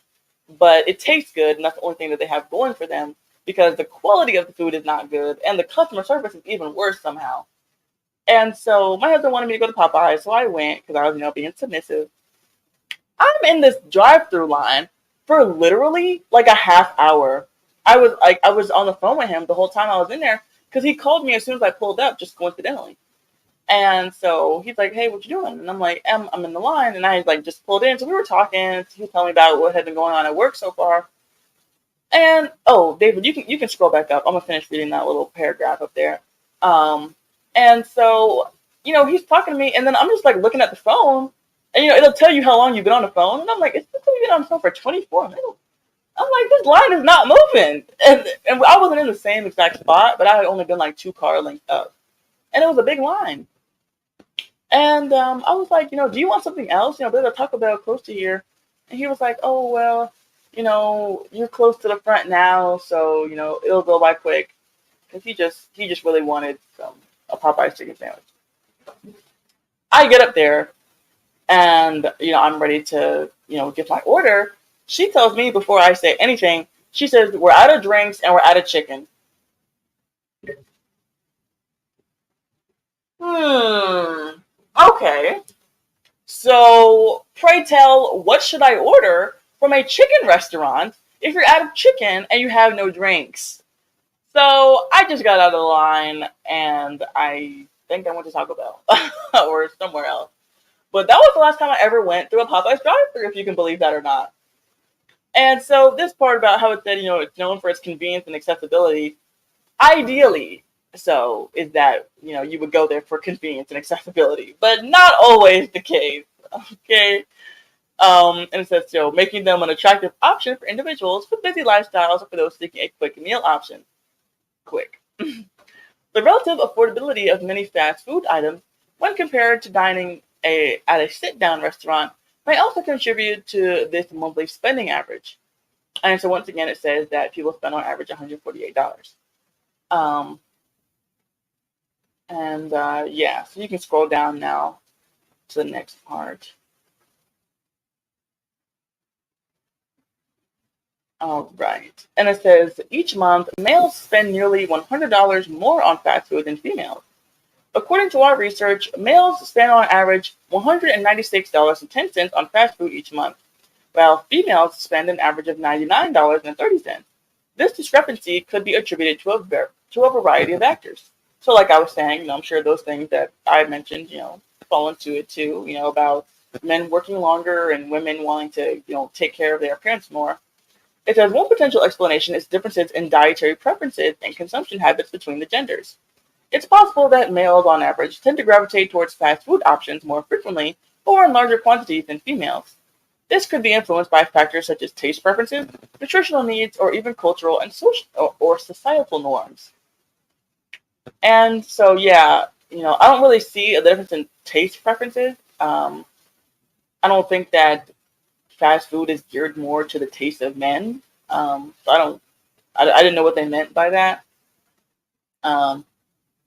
But it tastes good, and that's the only thing that they have going for them because the quality of the food is not good, and the customer service is even worse somehow. And so my husband wanted me to go to Popeyes, so I went because I was, being submissive. I'm in this drive-through line for literally like a half hour. I was on the phone with him the whole time I was in there because he called me as soon as I pulled up, just coincidentally. And so he's like, "Hey, what you doing?" And I'm like, "I'm in the line," and I like just pulled in. So we were talking. He was telling me about what had been going on at work so far. And oh, David, you can scroll back up. I'm gonna finish reading that little paragraph up there. Um, and so he's talking to me, and then I'm just like looking at the phone, and it'll tell you how long you've been on the phone, and I'm like, it's you've been on the phone for 24 minutes. I'm like, this line is not moving, and I wasn't in the same exact spot, but I had only been like 2 car lengths up, and it was a big line. And I was like, do you want something else? There's a Taco Bell close to here. And he was like, oh, well, you're close to the front now, so, it'll go by quick. Because he just really wanted a Popeye's chicken sandwich. I get up there and, I'm ready to, get my order. She tells me before I say anything, she says, we're out of drinks and we're out of chicken. Hmm. Okay. So, pray tell, what should I order from a chicken restaurant if you're out of chicken and you have no drinks? So, I just got out of the line and I think I went to Taco Bell or somewhere else. But that was the last time I ever went through a Popeyes drive-thru, if you can believe that or not. And so, this part about how it said, it's known for its convenience and accessibility, ideally, so is that you would go there for convenience and accessibility, but not always the case. Okay. And it says, so making them an attractive option for individuals with busy lifestyles or for those seeking a quick meal option. Quick. The relative affordability of many fast food items when compared to dining at a sit-down restaurant may also contribute to this monthly spending average. And so once again, it says that people spend on average $148. Um, and yeah, so you can scroll down now to the next part. All right. And it says each month, males spend nearly $100 more on fast food than females. According to our research, males spend on average $196.10 on fast food each month, while females spend an average of $99.30. This discrepancy could be attributed to a variety of factors. So, like I was saying, I'm sure those things that I mentioned, fall into it too. About men working longer and women wanting to, take care of their appearance more. It says one potential explanation is differences in dietary preferences and consumption habits between the genders. It's possible that males, on average, tend to gravitate towards fast food options more frequently or in larger quantities than females. This could be influenced by factors such as taste preferences, nutritional needs, or even cultural and social or societal norms. And so, yeah, I don't really see a difference in taste preferences. I don't think that fast food is geared more to the taste of men. So I didn't know what they meant by that. Um,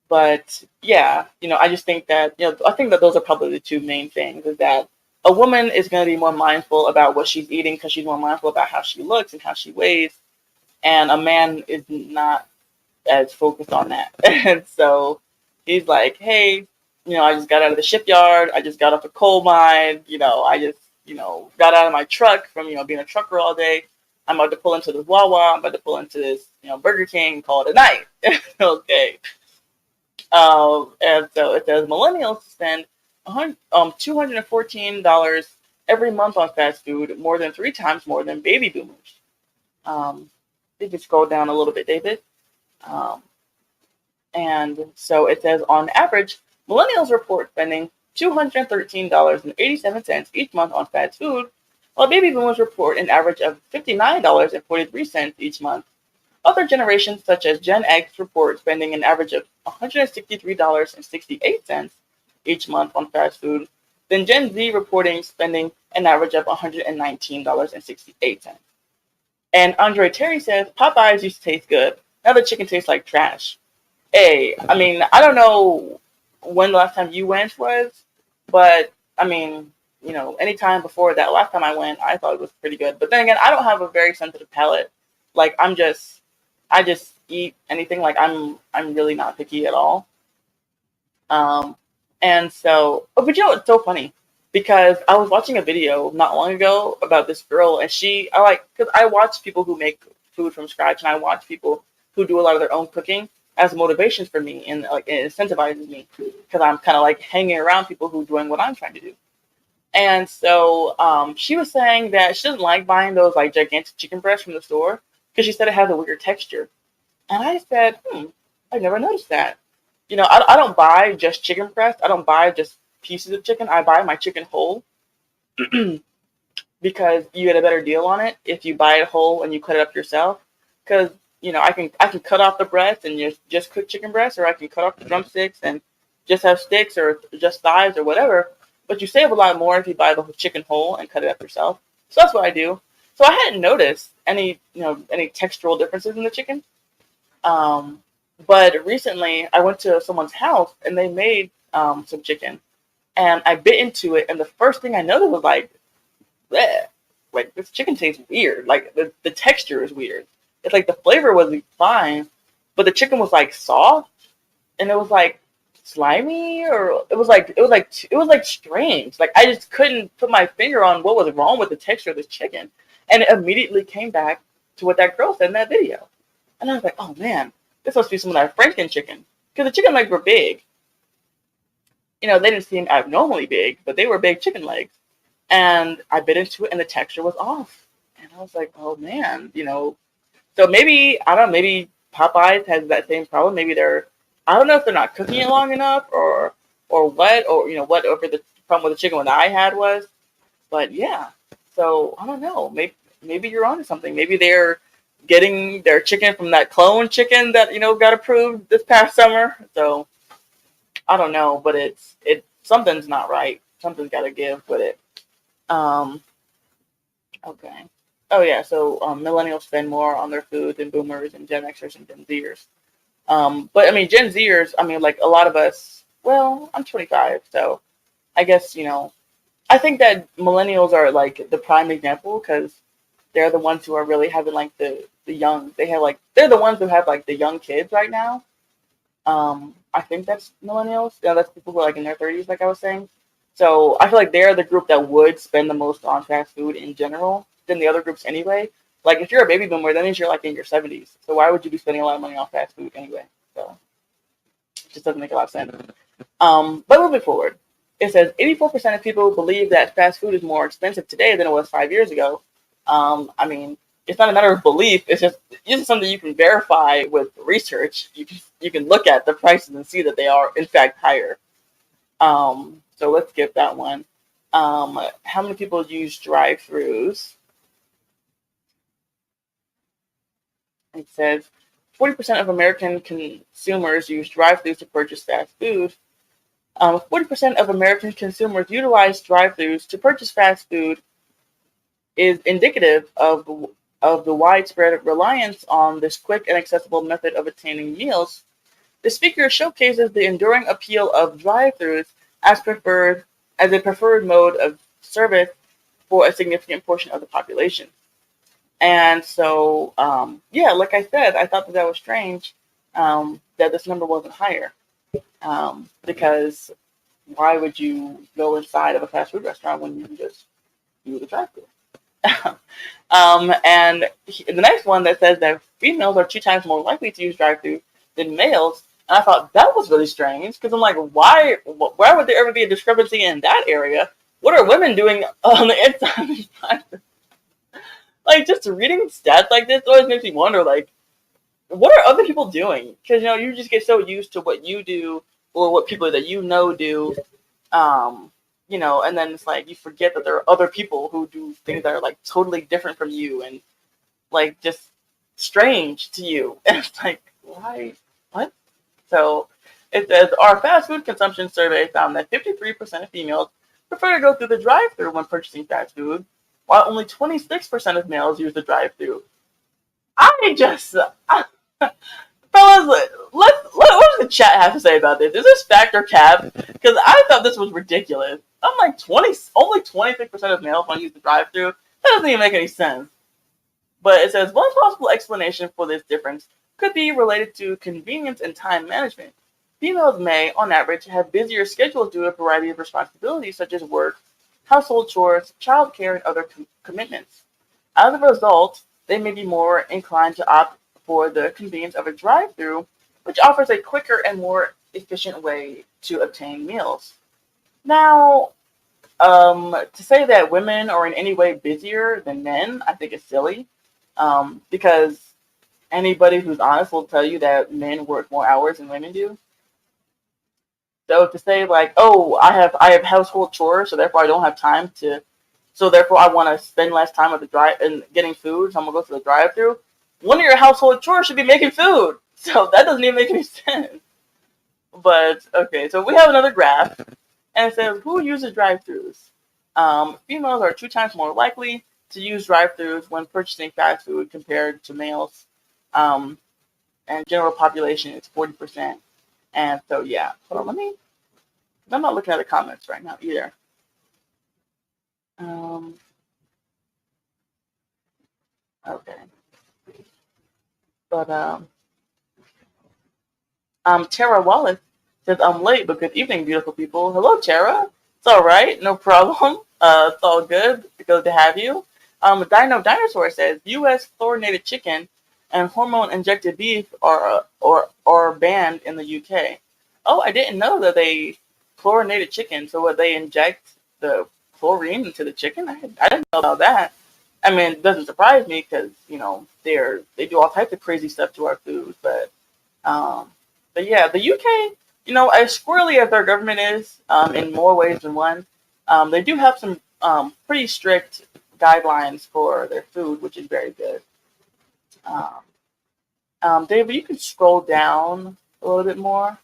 but yeah, I just think that, I think that those are probably the two main things is that a woman is going to be more mindful about what she's eating because she's more mindful about how she looks and how she weighs. And a man is not as focused on that. And so he's like, hey, I just got out of the shipyard. I just got off a coal mine. I just, got out of my truck from, being a trucker all day. I'm about to pull into this Wawa. I'm about to pull into this, Burger King and call it a night. Okay. And so it says millennials spend $214 every month on fast food, more than 3 times more than baby boomers. You can scroll down a little bit, David. Um, And so it says, on average, millennials report spending $213.87 each month on fast food, while baby boomers report an average of $59.43 each month. Other generations, such as Gen X, report spending an average of $163.68 each month on fast food, then Gen Z reporting spending an average of $119.68. And Andre Terry says, Popeyes used to taste good. Now the chicken tastes like trash. Hey, I mean, I don't know when the last time you went was, but I mean, anytime before that last time I went, I thought it was pretty good. But then again, I don't have a very sensitive palate. Like I just eat anything. Like I'm really not picky at all. Um, and so, but it's so funny because I was watching a video not long ago about this girl, and because I watch people who make food from scratch, and I watch people who do a lot of their own cooking as motivations for me, and like it incentivizes me because I'm kind of like hanging around people who are doing what I'm trying to do. And so she was saying that she doesn't like buying those like gigantic chicken breasts from the store because she said it has a weird texture. And I said, I've never noticed that. I don't buy just chicken breast. I don't buy just pieces of chicken. I buy my chicken whole because you get a better deal on it if you buy it whole and you cut it up yourself. Because I can cut off the breast and just cook chicken breast, or I can cut off the drumsticks and just have sticks or just thighs or whatever. But you save a lot more if you buy the chicken whole and cut it up yourself. So that's what I do. So I hadn't noticed any textural differences in the chicken. But recently I went to someone's house and they made some chicken, and I bit into it, and the first thing I noticed was like, bleh, like this chicken tastes weird. Like the texture is weird. It's like the flavor was fine, but the chicken was like soft, and it was like slimy, or it was like strange. Like I just couldn't put my finger on what was wrong with the texture of this chicken, and it immediately came back to what that girl said in that video. And I was like, oh man, this must be some of that Franken chicken. Because the chicken legs were big. They didn't seem abnormally big, but they were big chicken legs. And I bit into it and the texture was off. And I was like, oh man, So maybe, I don't know, maybe Popeyes has that same problem. Maybe I don't know if they're not cooking it long enough or what, or, whatever the problem with the chicken one I had was. But yeah, so I don't know. Maybe you're onto something. Maybe they're getting their chicken from that clone chicken that got approved this past summer. So I don't know, but something's not right. Something's got to give with it. Okay. Oh yeah. So millennials spend more on their food than boomers and Gen Xers and Gen Zers. But I mean Gen Zers. I mean, like a lot of us. Well, I'm 25, so I guess I think that millennials are like the prime example because they're the ones who are really having like the young. They're the ones who have like the young kids right now. I think that's millennials. Yeah, that's people who are like in their 30s, like I was saying. So I feel like they're the group that would spend the most on fast food in general than the other groups anyway. Like if you're a baby boomer, that means you're like in your 70s. So why would you be spending a lot of money on fast food anyway? So it just doesn't make a lot of sense. But moving forward, it says 84% of people believe that fast food is more expensive today than it was 5 years ago. I mean, it's not a matter of belief. It's just something you can verify with research. You can look at the prices and see that they are in fact higher. So let's skip that one. How many people use drive-thrus? It says 40% of American consumers use drive-thrus to purchase fast food. 40% of American consumers utilize drive-thrus to purchase fast food is indicative of the widespread reliance on this quick and accessible method of obtaining meals. The speaker showcases the enduring appeal of drive-thrus as a preferred mode of service for a significant portion of the population. And so, yeah, like I said, I thought that was strange that this number wasn't higher. Because why would you go inside of a fast food restaurant when you can just use a drive-thru? And the next one that says that females are 2 times more likely to use drive-thru than males. And I thought that was really strange because I'm like, why would there ever be a discrepancy in that area? What are women doing on the inside of these drive-thrus? Like, just reading stats like this always makes me wonder, like, what are other people doing? Because you just get so used to what you do or what people that do, um, and then it's like you forget that there are other people who do things that are like totally different from you and like just strange to you. And it's like, why? What? So it says our fast food consumption survey found that 53% of females prefer to go through the drive-through when purchasing fast food, while only 26% of males use the drive-through. I just, fellas, what does the chat have to say about this? Is this fact or cap? Because I thought this was ridiculous. I'm like only 26% of males want to use the drive-through. That doesn't even make any sense. But it says one possible explanation for this difference could be related to convenience and time management. Females may, on average, have busier schedules due to a variety of responsibilities such as work, household chores, childcare, and other commitments. As a result, they may be more inclined to opt for the convenience of a drive-through, which offers a quicker and more efficient way to obtain meals. Now, to say that women are in any way busier than men, I think is silly, because anybody who's honest will tell you that men work more hours than women do. So to say like, oh, I have household chores, so therefore I don't have time to, so therefore I want to spend less time at the drive and getting food, so I'm gonna go to the drive-through. One of your household chores should be making food, so that doesn't even make any sense. But okay, so we have another graph, and it says who uses drive-throughs. Females are 2 times more likely to use drive-throughs when purchasing fast food compared to males, and general population is 40%. And so yeah, hold on, I'm not looking at the comments right now either. Okay, but Tara Wallace says I'm late, but good evening, beautiful people. Hello, Tara. It's all right, no problem. It's all good. Good to have you. Dino Dinosaur says U.S. fluorinated chicken and hormone injected beef are banned in the UK. Oh, I didn't know that they chlorinated chicken. So would they inject the chlorine into the chicken? I didn't know about that. I mean, it doesn't surprise me because they do all types of crazy stuff to our food. Um, but yeah, the UK, as squirrely as their government is, in more ways than one, they do have some pretty strict guidelines for their food, which is very good. David, you can scroll down a little bit more.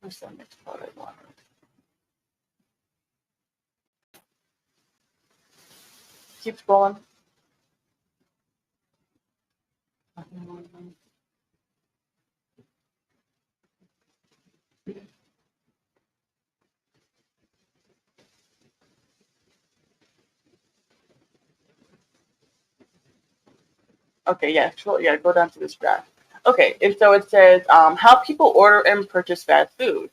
Where's the next part I want? Keep scrolling. Okay, yeah, sure, yeah, go down to this graph. Okay, and so it says how people order and purchase fast food.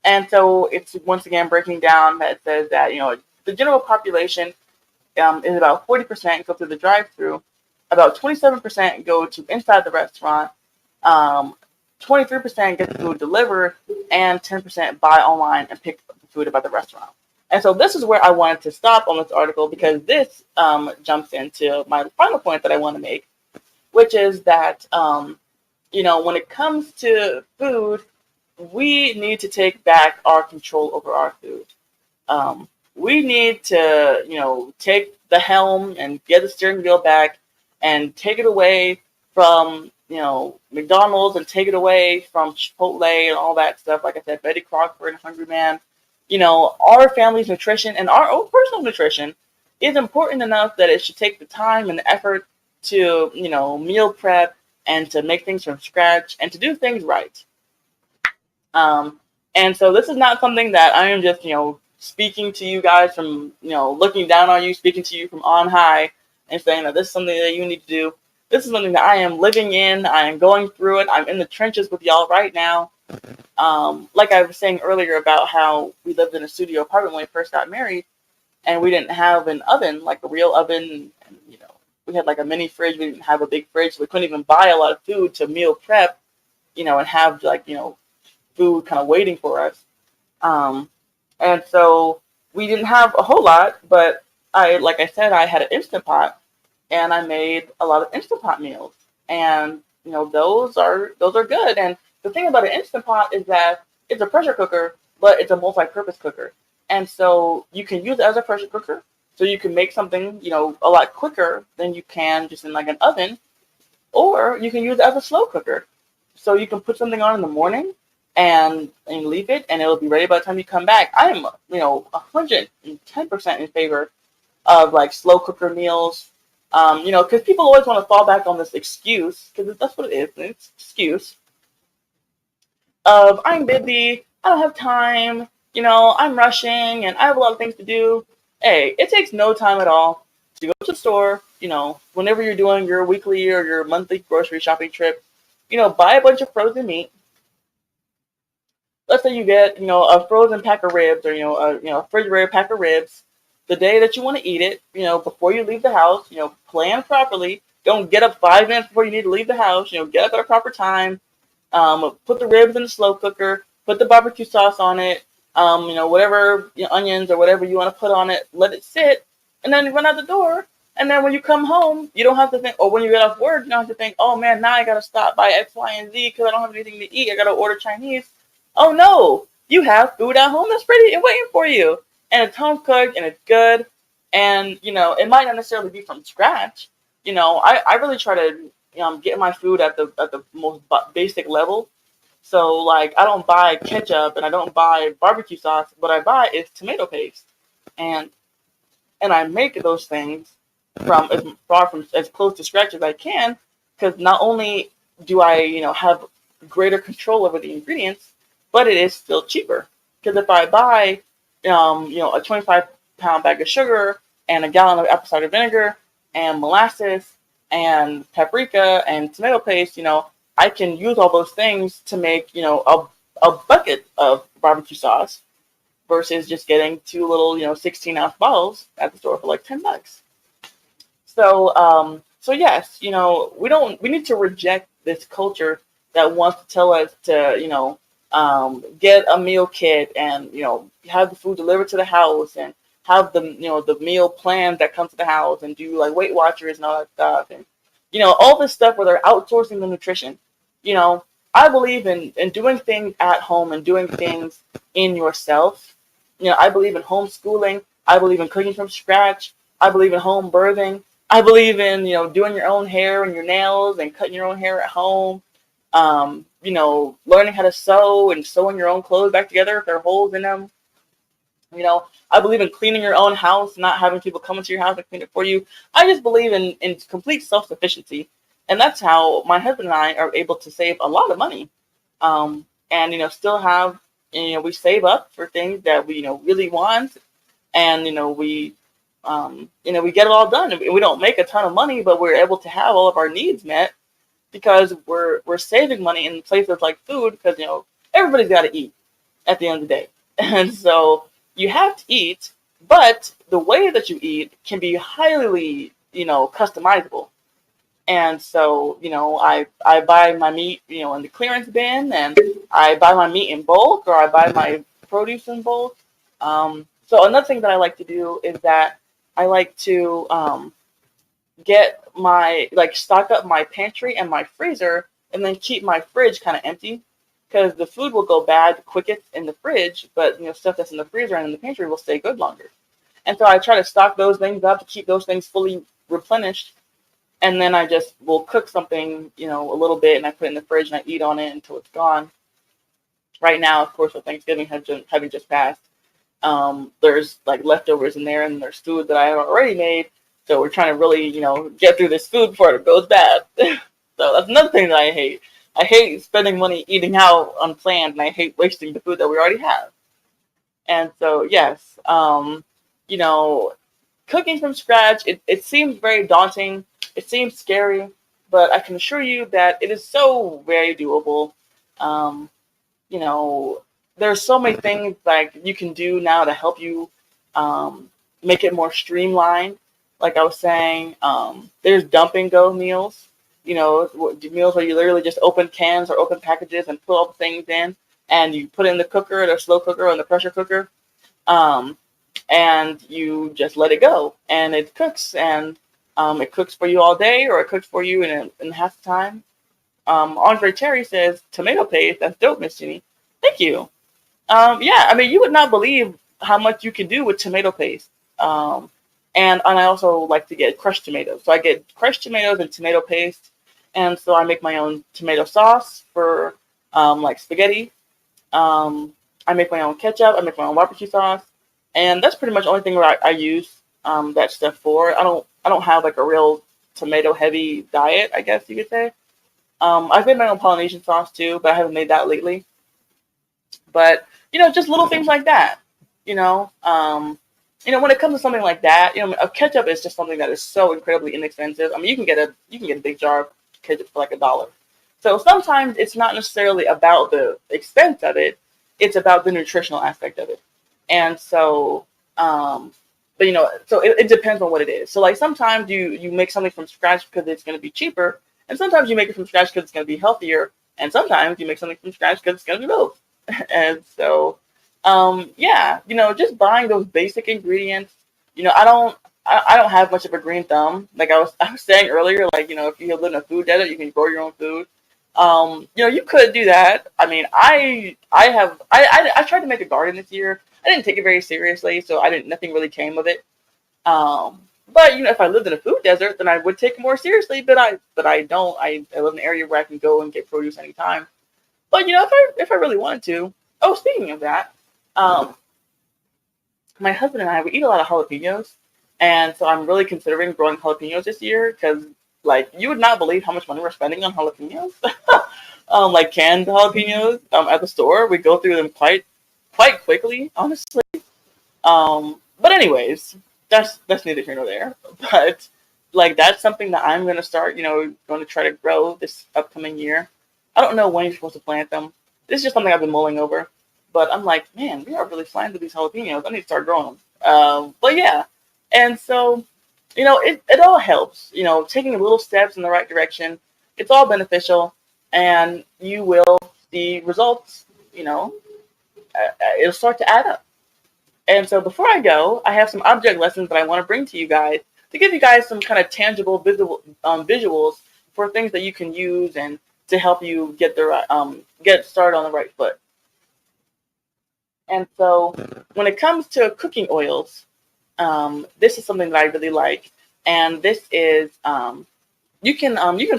And so it's once again breaking down that says that, the general population is about 40% go through the drive-through, about 27% go to inside the restaurant, 23% get the food delivered, and 10% buy online and pick the food up at the restaurant. And so this is where I wanted to stop on this article because this jumps into my final point that I want to make, which is that, when it comes to food, we need to take back our control over our food. We need to, take the helm and get the steering wheel back and take it away from, McDonald's and take it away from Chipotle and all that stuff. Like I said, Betty Crocker and Hungry Man. Our family's nutrition and our own personal nutrition is important enough that it should take the time and the effort to, meal prep and to make things from scratch and to do things right. And so this is not something that I am just, speaking to you guys from, looking down on you, speaking to you from on high and saying that this is something that you need to do. This is something that I am living in. I am going through it. I'm in the trenches with y'all right now. Like I was saying earlier about how we lived in a studio apartment when we first got married and we didn't have an oven, like a real oven. And, we had like a mini fridge. We didn't have a big fridge. So we couldn't even buy a lot of food to meal prep, and have like, food kind of waiting for us. And so we didn't have a whole lot, but like I said, I had an Instant Pot. and I made a lot of Instant Pot meals. And those are good. And the thing about an Instant Pot is that it's a pressure cooker, but it's a multi-purpose cooker. And so you can use it as a pressure cooker. So you can make something, a lot quicker than you can just in like an oven, or you can use it as a slow cooker. So you can put something on in the morning and leave it, and it'll be ready by the time you come back. I am, 110% in favor of like slow cooker meals. Because people always want to fall back on this excuse, because that's what it is. It's an excuse of I'm busy, I don't have time, I'm rushing, and I have a lot of things to do. Hey, it takes no time at all to go to the store, whenever you're doing your weekly or your monthly grocery shopping trip, buy a bunch of frozen meat. Let's say you get, a frozen pack of ribs, or, a refrigerated pack of ribs. The day that you want to eat it, before you leave the house, plan properly. Don't get up 5 minutes before you need to leave the house. Get up at a proper time. Put the ribs in the slow cooker. Put the barbecue sauce on it. Whatever onions or whatever you want to put on it. Let it sit, and then run out the door. And then when you come home, you don't have to think, or when you get off work, you don't have to think, oh man, now I gotta stop by X, Y, and Z because I don't have anything to eat. I gotta order Chinese. Oh no, you have food at home that's ready and waiting for you, and it's home cooked and it's good. And it might not necessarily be from scratch. I really try to get my food at the most basic level. So like I don't buy ketchup and I don't buy barbecue sauce. What I buy is tomato paste, and I make those things from as far from as close to scratch as I can, because not only do I have greater control over the ingredients, but it is still cheaper. Because if I buy a 25-pound bag of sugar and a gallon of apple cider vinegar and molasses and paprika and tomato paste, I can use all those things to make a bucket of barbecue sauce versus just getting two little 16-ounce bottles at the store for like $10. So yes, we need to reject this culture that wants to tell us to get a meal kit and have the food delivered to the house and have the meal plans that come to the house and do like Weight Watchers and all that stuff, and all this stuff where they're outsourcing the nutrition. I believe in doing things at home and doing things in yourself. I believe in homeschooling. I believe in cooking from scratch. I believe in home birthing. I believe in doing your own hair and your nails and cutting your own hair at home. Learning how to sew and sewing your own clothes back together if there are holes in them. I believe in cleaning your own house, not having people come into your house and clean it for you. I just believe in complete self-sufficiency. And that's how my husband and I are able to save a lot of money. And still have, we save up for things that we, really want. And, we get it all done. We don't make a ton of money, but we're able to have all of our needs met because we're saving money in places like food, because everybody's got to eat at the end of the day. And so you have to eat, but the way that you eat can be highly customizable. And so I buy my meat in the clearance bin, and I buy my meat in bulk, or I buy my produce in bulk. So another thing that I like to do is that I like to stock up my pantry and my freezer, and then keep my fridge kind of empty, because the food will go bad quickest in the fridge, but stuff that's in the freezer and in the pantry will stay good longer. And so I try to stock those things up to keep those things fully replenished, and then I just will cook something a little bit, and I put it in the fridge and I eat on it until it's gone. Right now, of course, with Thanksgiving having just passed, there's like leftovers in there, and there's food that I have already made. So we're trying to really, get through this food before it goes bad. So that's another thing that I hate. I hate spending money eating out unplanned, and I hate wasting the food that we already have. And so, yes, cooking from scratch, it seems very daunting. It seems scary, but I can assure you that it is so very doable. There's so many things like you can do now to help you make it more streamlined. Like I was saying, there's dump and go meals. Meals where you literally just open cans or open packages and put all the things in, and you put it in the cooker, the slow cooker, or the pressure cooker, and you just let it go, and it cooks. And It cooks for you all day, or it cooks for you in half the time. Andre Terry says, tomato paste, that's dope, Miss Jenny. Thank you. Yeah, I mean, you would not believe how much you can do with tomato paste. Um, and I also like to get crushed tomatoes. So I get crushed tomatoes and tomato paste. And so I make my own tomato sauce for like spaghetti. I make my own ketchup. I make my own barbecue sauce. And that's pretty much the only thing where I use that stuff for. I don't have like a real tomato heavy diet, I guess you could say. I've made my own Polynesian sauce too, but I haven't made that lately. But just little things like that. You know, when it comes to something like that, a ketchup is just something that is so incredibly inexpensive. I mean, you can get a big jar of ketchup for like $1. So sometimes it's not necessarily about the expense of it; it's about the nutritional aspect of it. And so, but so it depends on what it is. So like sometimes you make something from scratch because it's going to be cheaper, and sometimes you make it from scratch because it's going to be healthier, and sometimes you make something from scratch because it's going to be both. And so, yeah, just buying those basic ingredients. I don't have much of a green thumb. Like I was saying earlier, like if you live in a food desert, you can grow your own food. You could do that. I mean, I tried to make a garden this year. I didn't take it very seriously, so nothing really came of it. But if I lived in a food desert, then I would take it more seriously. But I don't. I live in an area where I can go and get produce anytime. But if I really wanted to. Oh, speaking of that, um, my husband and I, we eat a lot of jalapenos, and so I'm really considering growing jalapenos this year because, like, you would not believe how much money we're spending on jalapenos. Like canned jalapenos at the store, we go through them quite quickly, honestly. But anyways, that's neither here nor there. But like that's something that I'm gonna start, going to try to grow this upcoming year. I don't know when you're supposed to plant them. This is just something I've been mulling over. But I'm like, man, we are really flying through these jalapenos. I need to start growing them. But yeah, and so it all helps. Taking little steps in the right direction, it's all beneficial, and you will see results. It'll start to add up. And so before I go, I have some object lessons that I want to bring to you guys to give you guys some kind of tangible visuals for things that you can use and to help you get started on the right foot. And so when it comes to cooking oils, this is something that I really like. And this is you can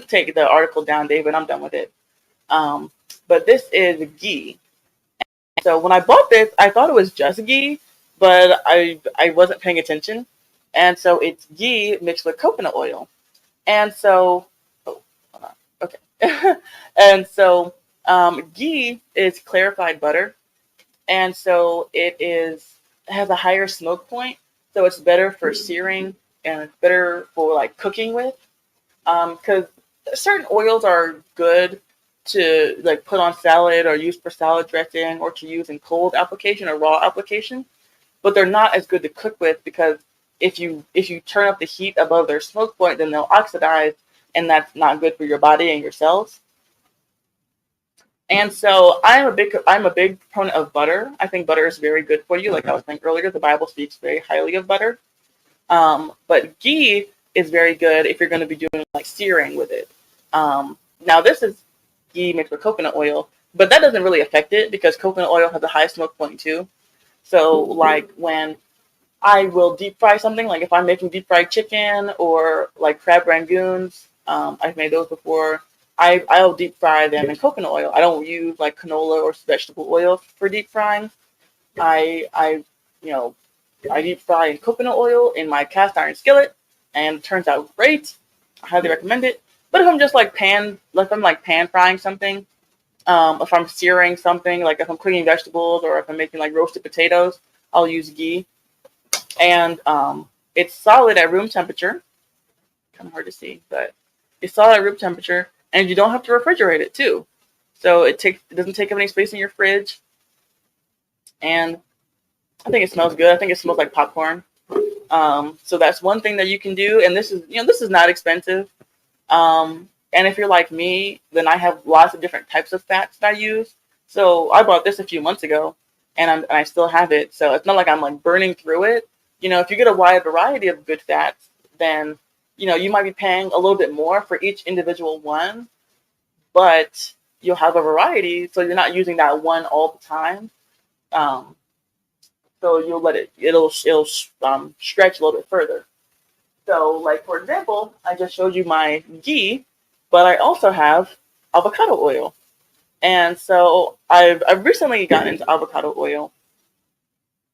take the article down, David. I'm done with it. But this is ghee. So when I bought this, I thought it was just ghee, but I wasn't paying attention. And so it's ghee mixed with coconut oil. And so, oh, hold on. Okay. And so ghee is clarified butter. And so it has a higher smoke point. So it's better for searing and it's better for like cooking with. Because certain oils are good to like put on salad or use for salad dressing or to use in cold application or raw application, but they're not as good to cook with because if you turn up the heat above their smoke point, then they'll oxidize, and that's not good for your body and your cells. And so I'm a big proponent of butter. I think butter is very good for you. Like I was saying earlier, the Bible speaks very highly of butter. But ghee is very good if you're going to be doing like searing with it. Now this is ghee mixed with coconut oil, but that doesn't really affect it because coconut oil has a high smoke point too. So like when I will deep fry something, like if I'm making deep fried chicken or like crab rangoons, I've made those before. I'll deep fry them in coconut oil. I don't use like canola or vegetable oil for deep frying. I deep fry in coconut oil in my cast iron skillet, and it turns out great. I highly recommend it. But if I'm just like pan frying something, if I'm searing something, like if I'm cooking vegetables or if I'm making like roasted potatoes, I'll use ghee. And it's solid at room temperature. Kind of hard to see, but it's solid at room temperature, and you don't have to refrigerate it too. So it doesn't take up any space in your fridge, and I think it smells good. I think it smells like popcorn. So that's one thing that you can do, and this is not expensive. And if you're like me, then I have lots of different types of fats that I use. So I bought this a few months ago, and I still have it. So it's not like I'm like burning through it. If you get a wide variety of good fats, then you might be paying a little bit more for each individual one, but you'll have a variety, so you're not using that one all the time. Um, so you'll let it'll stretch a little bit further. So, like for example, I just showed you my ghee, but I also have avocado oil, and so I've recently gotten into avocado oil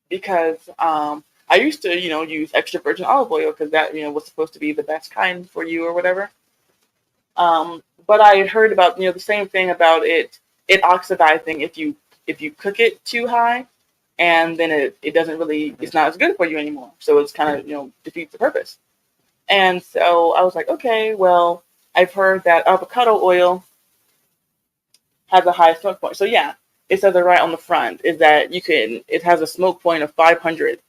because I used to use extra virgin olive oil because that was supposed to be the best kind for you or whatever. But I had heard about the same thing about it oxidizing if you cook it too high, and then it doesn't really it's not as good for you anymore. So it's kind of defeats the purpose. And so I was like, okay, well, I've heard that avocado oil has a high smoke point. So yeah, it says it right on the front is that it has a smoke point of 500.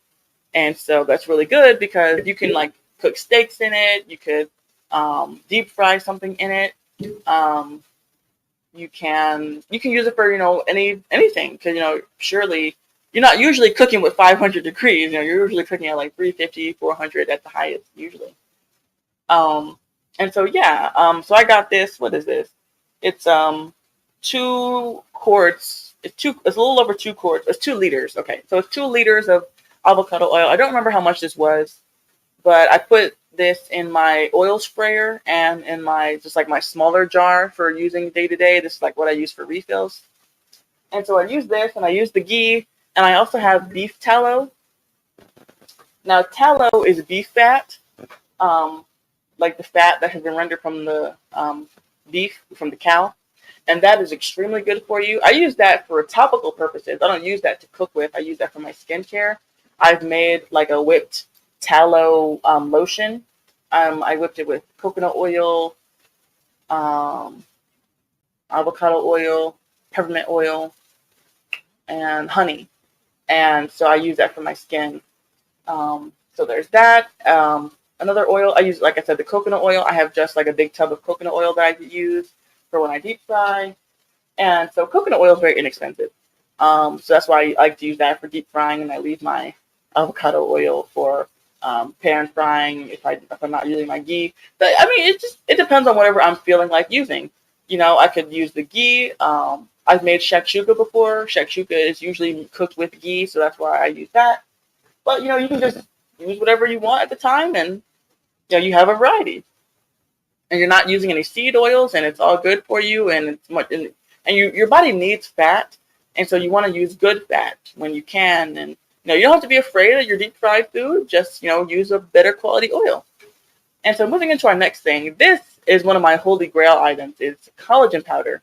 And so that's really good because you can like cook steaks in it. You could deep fry something in it. Um, you can use it for anything because surely you're not usually cooking with 500 degrees. You're usually cooking at like 350, 400 at the highest usually. Um, and so yeah, so I got this. What is this? It's 2 quarts. It's a little over 2 quarts. It's 2 liters. Okay, so it's 2 liters of avocado oil. I don't remember how much this was, but I put this in my oil sprayer and in my just like my smaller jar for using day to day. This is like what I use for refills. And so I use this and I use the ghee and I also have beef tallow. Now tallow is beef fat, um, like the fat that has been rendered from the beef from the cow, and that is extremely good for you. I use that for topical purposes. I don't use that to cook with. I use that for my skincare. I've made like a whipped tallow lotion. I whipped it with coconut oil, um, avocado oil, peppermint oil, and honey. And so I use that for my skin. So there's that. Another oil I use, like I said, the coconut oil. I have just like a big tub of coconut oil that I use for when I deep fry. And so coconut oil is very inexpensive. So that's why I like to use that for deep frying, and I leave my avocado oil for pan frying if I'm not using my ghee. But I mean, it depends on whatever I'm feeling like using. I could use the ghee. I've made shakshuka before. Shakshuka is usually cooked with ghee, so that's why I use that. But you can just use whatever you want at the time, and you have a variety. And you're not using any seed oils, and it's all good for you, and it's much. And your body needs fat, and so you want to use good fat when you can. And you don't have to be afraid of your deep fried food. Just use a better quality oil. And so moving into our next thing, this is one of my holy grail items. It's collagen powder,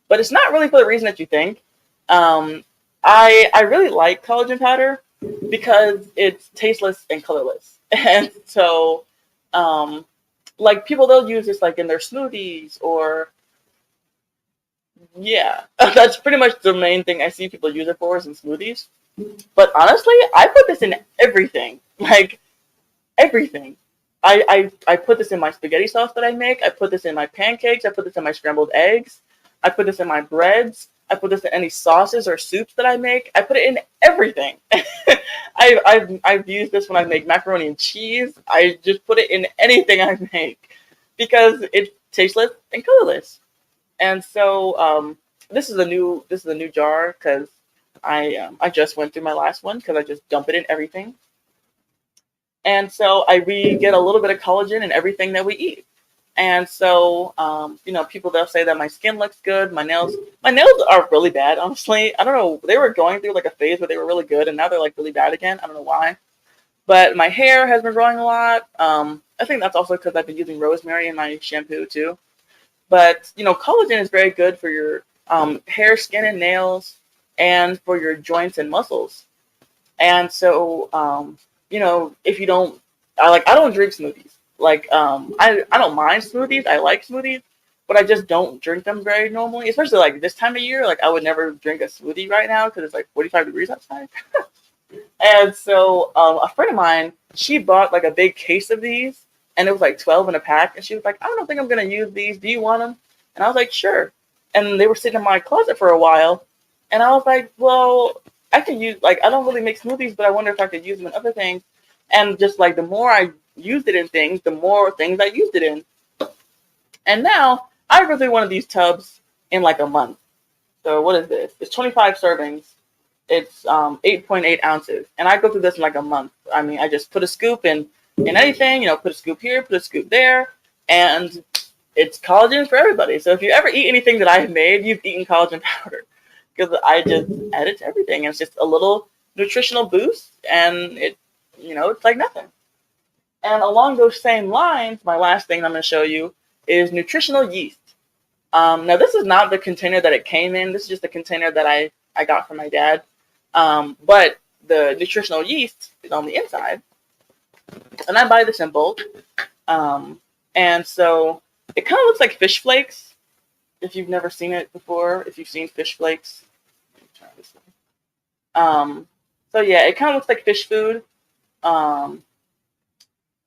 but it's not really for the reason that you think. Um, I really like collagen powder because it's tasteless and colorless, and so like people they'll use this like in their smoothies or yeah, that's pretty much the main thing I see people use it for is in smoothies. But honestly, I put this in everything, like everything. I put this in my spaghetti sauce that I make. I put this in my pancakes. I put this in my scrambled eggs. I put this in my breads. I put this in any sauces or soups that I make. I put it in everything. I've used this when I make macaroni and cheese. I just put it in anything I make because it's tasteless and colorless. And so this is a new jar because I just went through my last one because I just dump it in everything. And so we get a little bit of collagen in everything that we eat. And so, people they'll say that my skin looks good. My nails are really bad, honestly. I don't know. They were going through like a phase where they were really good, and now they're like really bad again. I don't know why. But my hair has been growing a lot. I think that's also because I've been using rosemary in my shampoo too. But collagen is very good for your hair, skin, and nails, and for your joints and muscles. And so, if you don't, I don't drink smoothies. Like, I don't mind smoothies. I like smoothies, but I just don't drink them very normally. Especially like this time of year. Like, I would never drink a smoothie right now because it's like 45 degrees outside. And so, a friend of mine, she bought like a big case of these, and it was like 12 in a pack. And she was like, "I don't think I'm gonna use these. Do you want them?" And I was like, "Sure." And they were sitting in my closet for a while, and I was like, "Well, I could use I don't really make smoothies, but I wonder if I could use them in other things." And just like the more I used it in things, the more things I used it in. And now I go through one of these tubs in like a month. So what is this? It's 25 servings. It's 8.8 ounces. And I go through this in like a month. I mean, I just put a scoop in anything, put a scoop here, put a scoop there, and it's collagen for everybody. So if you ever eat anything that I have made, you've eaten collagen powder, because I just add it to everything. And it's just a little nutritional boost, and it's like nothing. And along those same lines, my last thing I'm going to show you is nutritional yeast. Now, this is not the container that it came in. This is just the container that I got from my dad. But the nutritional yeast is on the inside. And I buy this in bulk. And so it kind of looks like fish flakes. If you've never seen it before, if you've seen fish flakes. Let me try this one. So yeah, it kind of looks like fish food.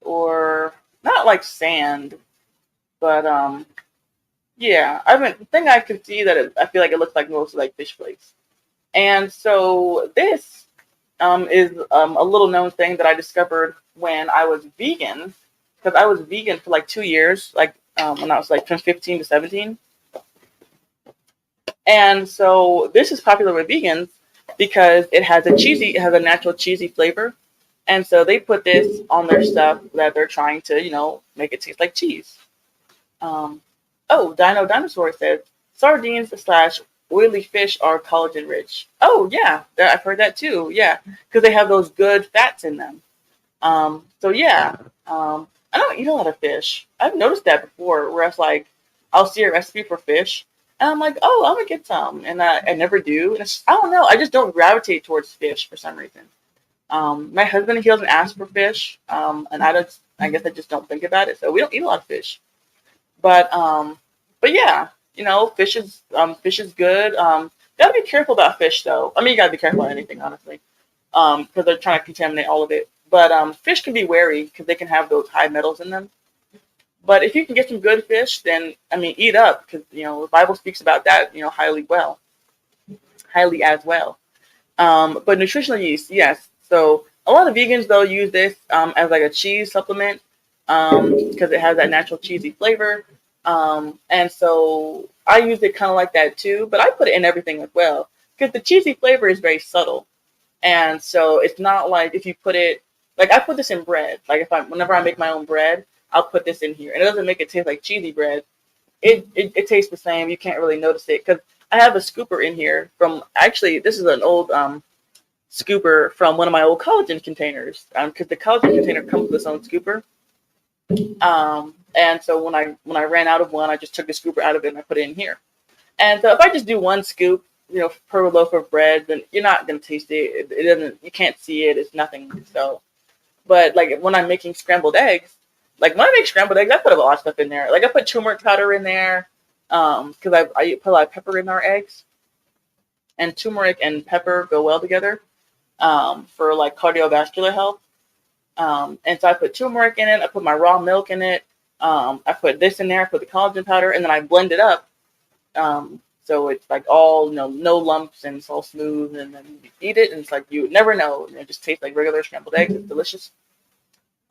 Or not like sand, but yeah, the thing I can see that I feel like it looks like mostly like fish flakes. And so this is a little known thing that I discovered when I was vegan, because I was vegan for like 2 years, like when I was like from 15 to 17. And so this is popular with vegans because it has a natural cheesy flavor. And so they put this on their stuff that they're trying to, make it taste like cheese. Dinosaur says sardines / oily fish are collagen rich. Oh yeah, I've heard that too. Yeah, because they have those good fats in them. So yeah, I don't eat a lot of fish. I've noticed that before, where it's like I'll see a recipe for fish, and I'm like, oh, I'm gonna get some, and I never do. And I don't know, I just don't gravitate towards fish for some reason. My husband, he doesn't ask for fish, and I guess I just don't think about it. So we don't eat a lot of fish, but yeah, fish is good. Gotta be careful about fish though. I mean, you gotta be careful about anything, honestly, because they're trying to contaminate all of it. But fish can be wary because they can have those high metals in them. But if you can get some good fish, then eat up, because the Bible speaks about that highly as well. But nutritional yeast, yes. So a lot of vegans, though, use this as like a cheese supplement because it has that natural cheesy flavor. And so I use it kind of like that too, but I put it in everything as well because the cheesy flavor is very subtle. And so it's not like if you put it, like I put this in bread. Like whenever I make my own bread, I'll put this in here. And it doesn't make it taste like cheesy bread. It tastes the same. You can't really notice it because I have a scooper in here this is an old scooper from one of my old collagen containers, because the collagen container comes with its own scooper. And so when I ran out of one, I just took the scooper out of it and I put it in here. And so if I just do one scoop, per loaf of bread, then you're not gonna taste it. It doesn't. You can't see it. It's nothing. So, but like when I'm making scrambled eggs, like when I make scrambled eggs, I put a lot of stuff in there. Like I put turmeric powder in there, because I put a lot of pepper in our eggs, and turmeric and pepper go well together. For like cardiovascular health. And so I put turmeric in it. I put my raw milk in it. I put this in there. I put the collagen powder, and then I blend it up. So it's like all, no lumps, and it's all smooth. And then you eat it, and it's like you would never know. It just tastes like regular scrambled eggs. It's delicious.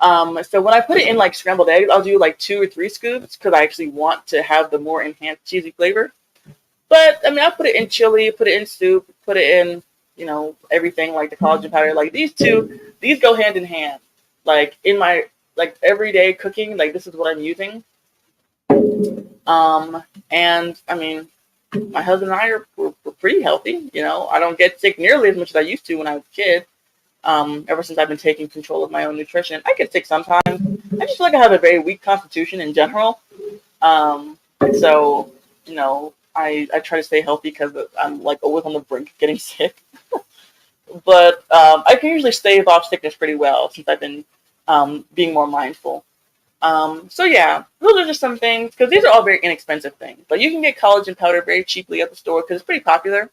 So when I put it in like scrambled eggs, I'll do like 2 or 3 scoops because I actually want to have the more enhanced cheesy flavor. But I put it in chili, put it in soup, put it in everything, like the collagen powder. Like these go hand in hand. Like in my everyday cooking, like this is what I'm using. And my husband and I we're pretty healthy. I don't get sick nearly as much as I used to when I was a kid. Ever since I've been taking control of my own nutrition, I get sick sometimes. I just feel like I have a very weak constitution in general. So I try to stay healthy because I'm like always on the brink of getting sick. But I can usually stave off sickness pretty well since I've been being more mindful. So yeah, those are just some things, because these are all very inexpensive things. But you can get collagen powder very cheaply at the store because it's pretty popular.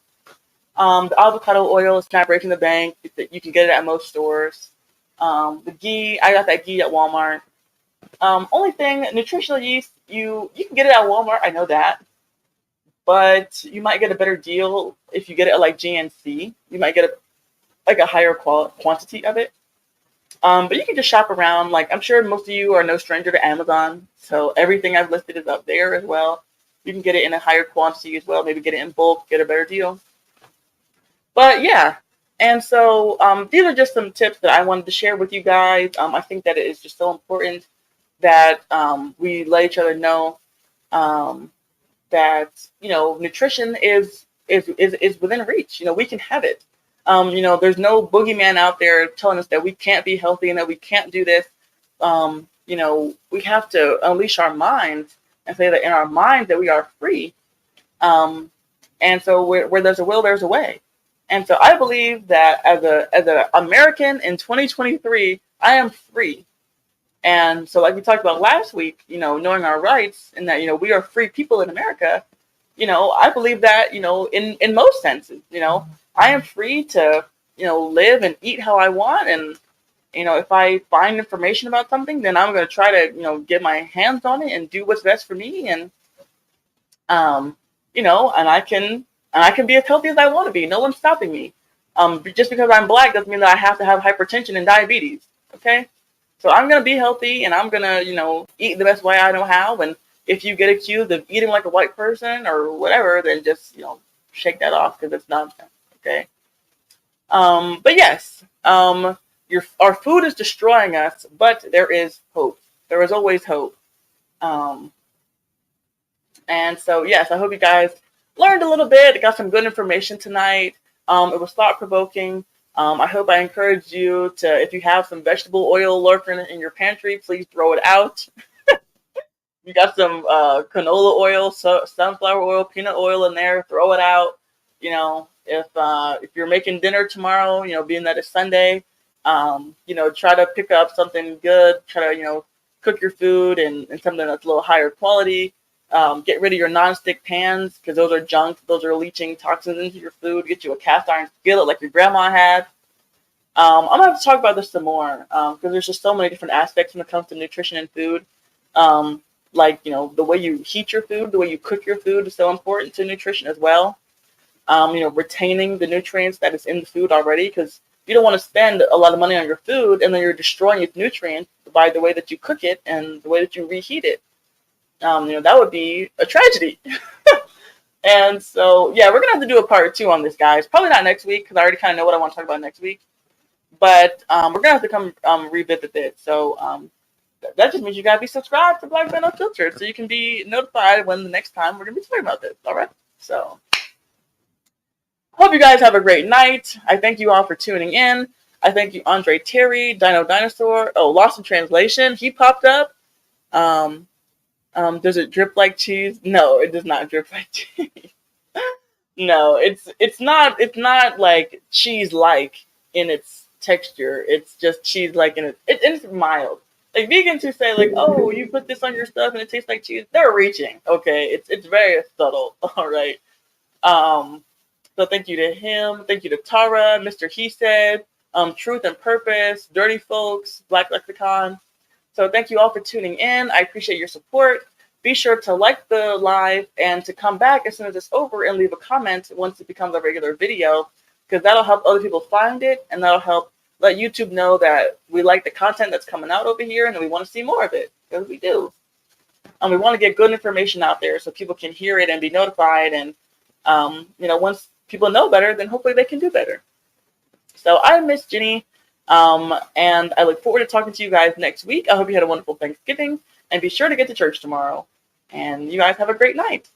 The avocado oil is not breaking the bank. You can get it at most stores. The ghee, I got that ghee at Walmart. Only thing, nutritional yeast, you can get it at Walmart. I know that. But you might get a better deal if you get it at like GNC. You might get a higher quantity of it. But you can just shop around. Like, I'm sure most of you are no stranger to Amazon, so everything I've listed is up there as well. You can get it in a higher quantity as well. Maybe get it in bulk, get a better deal. But yeah, and so these are just some tips that I wanted to share with you guys. I think that it is just so important that we let each other know um, that nutrition is within reach. We can have it. There's no boogeyman out there telling us that we can't be healthy and that we can't do this. We have to unleash our minds and say that in our minds that we are free. And so where there's a will, there's a way. And so I believe that as an American in 2023, I am free. And so, like we talked about last week, knowing our rights and that, we are free people in America, I believe that, in most senses, I am free to, live and eat how I want. And, if I find information about something, then I'm going to try to, get my hands on it and do what's best for me. And, and I can be as healthy as I want to be. No one's stopping me. Just because I'm black doesn't mean that I have to have hypertension and diabetes. Okay. So I'm going to be healthy and I'm going to, eat the best way I know how. And if you get accused of eating like a white person or whatever, then just, shake that off because it's nonsense. Okay. But yes, our food is destroying us, but there is hope. There is always hope. And so, yes, I hope you guys learned a little bit, got some good information tonight. It was thought-provoking. I hope I encouraged you to, if you have some vegetable oil lurking in your pantry, please throw it out. You got some canola oil, sunflower oil, peanut oil in there, throw it out. If you're making dinner tomorrow, being that it's Sunday, try to pick up something good. Try to, cook your food and something that's a little higher quality. Get rid of your nonstick pans because those are junk. Those are leaching toxins into your food. Get you a cast iron skillet like your grandma had. I'm going to have to talk about this some more because there's just so many different aspects when it comes to nutrition and food. The way you heat your food, the way you cook your food is so important to nutrition as well. Retaining the nutrients that is in the food already because you don't want to spend a lot of money on your food and then you're destroying its nutrients by the way that you cook it and the way that you reheat it. That would be a tragedy. And so, yeah, we're going to have to do a part 2 on this, guys. Probably not next week because I already kind of know what I want to talk about next week. But we're going to have to come revisit this. So that just means you got to be subscribed to Black Men Unfiltered so you can be notified when the next time we're going to be talking about this. All right? So hope you guys have a great night. I thank you all for tuning in. I thank you, Andre Terry, Dino Dinosaur. Oh, Lost in Translation. He popped up. Does it drip like cheese? No, it does not drip like cheese. No, it's not like cheese-like in its texture. It's just cheese-like in it's mild. Like vegans who say like, oh, you put this on your stuff and it tastes like cheese, they're reaching. Okay, it's very subtle. All right. So thank you to him. Thank you to Tara, Mr. He Said, Truth and Purpose, Dirty Folks, Black Lexicon. So thank you all for tuning in. I appreciate your support. Be sure to like the live and to come back as soon as it's over and leave a comment once it becomes a regular video because that'll help other people find it and that'll help let YouTube know that we like the content that's coming out over here and we want to see more of it because we do. And we want to get good information out there so people can hear it and be notified. And, once people know better, then hopefully they can do better. So I miss Jenny. And I look forward to talking to you guys next week. I hope you had a wonderful Thanksgiving and be sure to get to church tomorrow. And you guys have a great night.